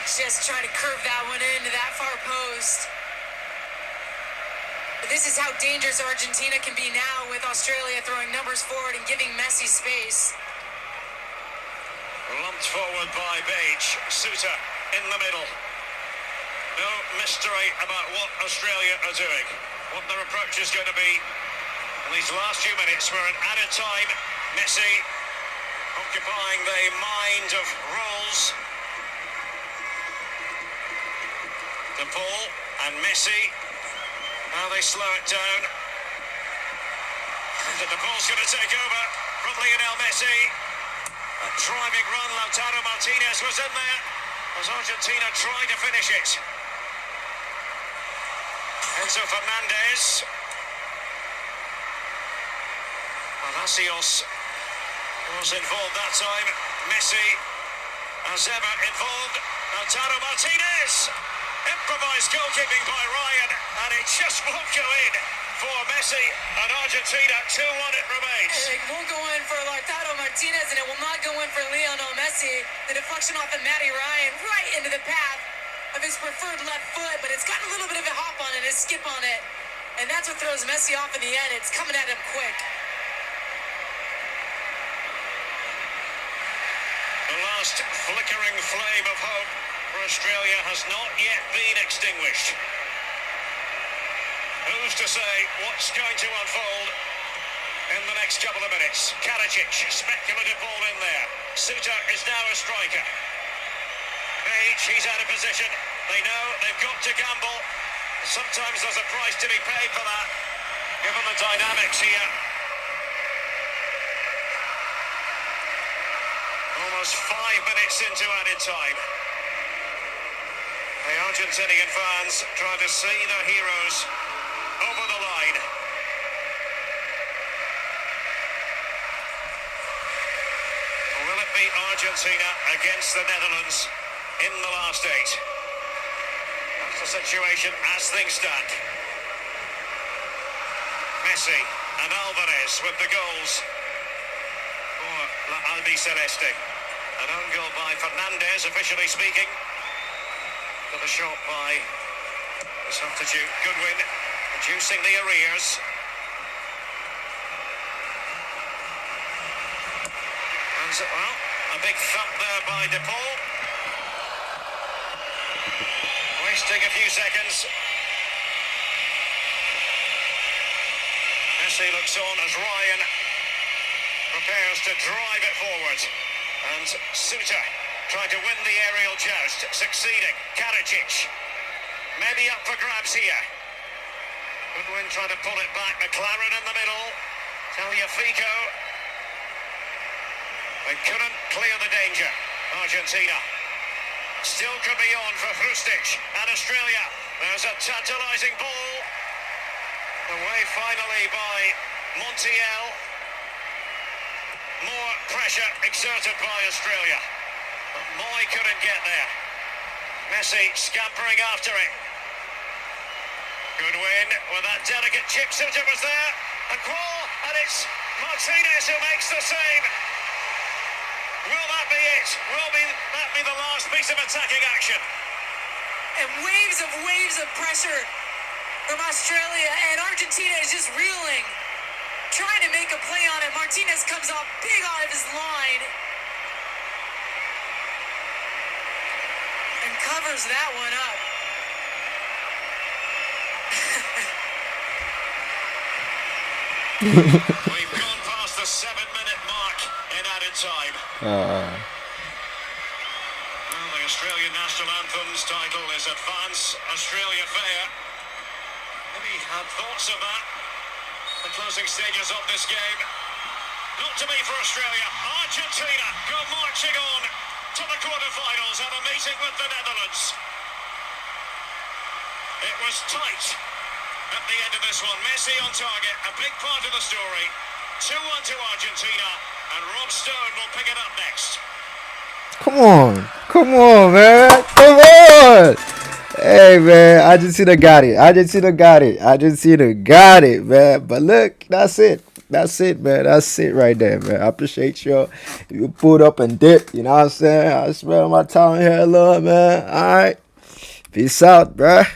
Just trying to curve that one into that far post. But this is how dangerous Argentina can be now with Australia throwing numbers forward and giving Messi space. Lumped forward by Page. Suter in the middle. No mystery about what Australia are doing. What their approach is going to be in these last few minutes. We're at added time. Messi occupying the mind of Rolls. De Paul and Messi. Now they slow it down. De Paul's going to take over from Lionel Messi. A driving run. Lautaro Martinez was in there as Argentina tried to finish it. Enzo Fernandez. Palacios was involved that time. Messi, as ever, involved. Lautaro Martinez. Improvised goalkeeping by Ryan, and it just won't go in for Messi and Argentina. 2-1 it remains. It won't go in for Lautaro Martinez, and it will not go in for Lionel Messi. The deflection off of Matty Ryan right into the path of his preferred left foot, but it's got a little bit of a hop on it, a skip on it, and that's what throws Messi off in the end. It's coming at him quick. last flickering flame of hope for Australia has not yet been extinguished. Who's to say what's going to unfold in the next couple of minutes? Karicic, speculative ball in there. Suter is now a striker. Page, he's out of position. They know they've got to gamble. Sometimes there's a price to be paid for that, given the dynamics here. Almost 5 minutes into added time. The Argentinian fans trying to see their heroes over the line. Will it be Argentina against the Netherlands in the last 8? That's the situation as things stand. Messi and Alvarez with the goals for La Albiceleste. An own goal by Fernandez, officially speaking. Got the shot by the substitute Goodwin, reducing the arrears. And so, well, a big thump there by De Paul. Wasting a few seconds. Messi looks on as Ryan prepares to drive it forward. And Suter trying to win the aerial joust, succeeding. Karicic maybe up for grabs here. Goodwin trying to pull it back. McLaren in the middle. Tagliafico. They couldn't clear the danger. Argentina still could be on for Hrustic and Australia. There's a tantalising ball. Away finally by Montiel. More pressure exerted by Australia. But Moy couldn't get there. Messi scampering after it. Good win with that delicate chip. Suter was there. And Qual, and it's Martinez who makes the save. Will that be it? Will that be the last piece of attacking action? And waves of pressure from Australia, and Argentina is just reeling, trying to make a play on it. Martinez comes off big out of his line and covers that one up. We've gone past the 7-minute mark in added time. Well, the Australian national anthem's title is Advance Australia Fair. Maybe had thoughts of that. The closing stages of this game. Not to be for Australia. Argentina go marching on to the quarterfinals and a meeting with the Netherlands. It was tight at the end of this one. Messi on target, a big part of the story. 2-1 to Argentina, and Rob Stone will pick it up next. Come on, man. Come on. Hey, man, Argentina got it. Argentina got it, man. But look, that's it. That's it, man. That's it right there, man. I appreciate you pulled up and dip. You know what I'm saying? I spent my time here a lot, man. All right. Peace out, bruh.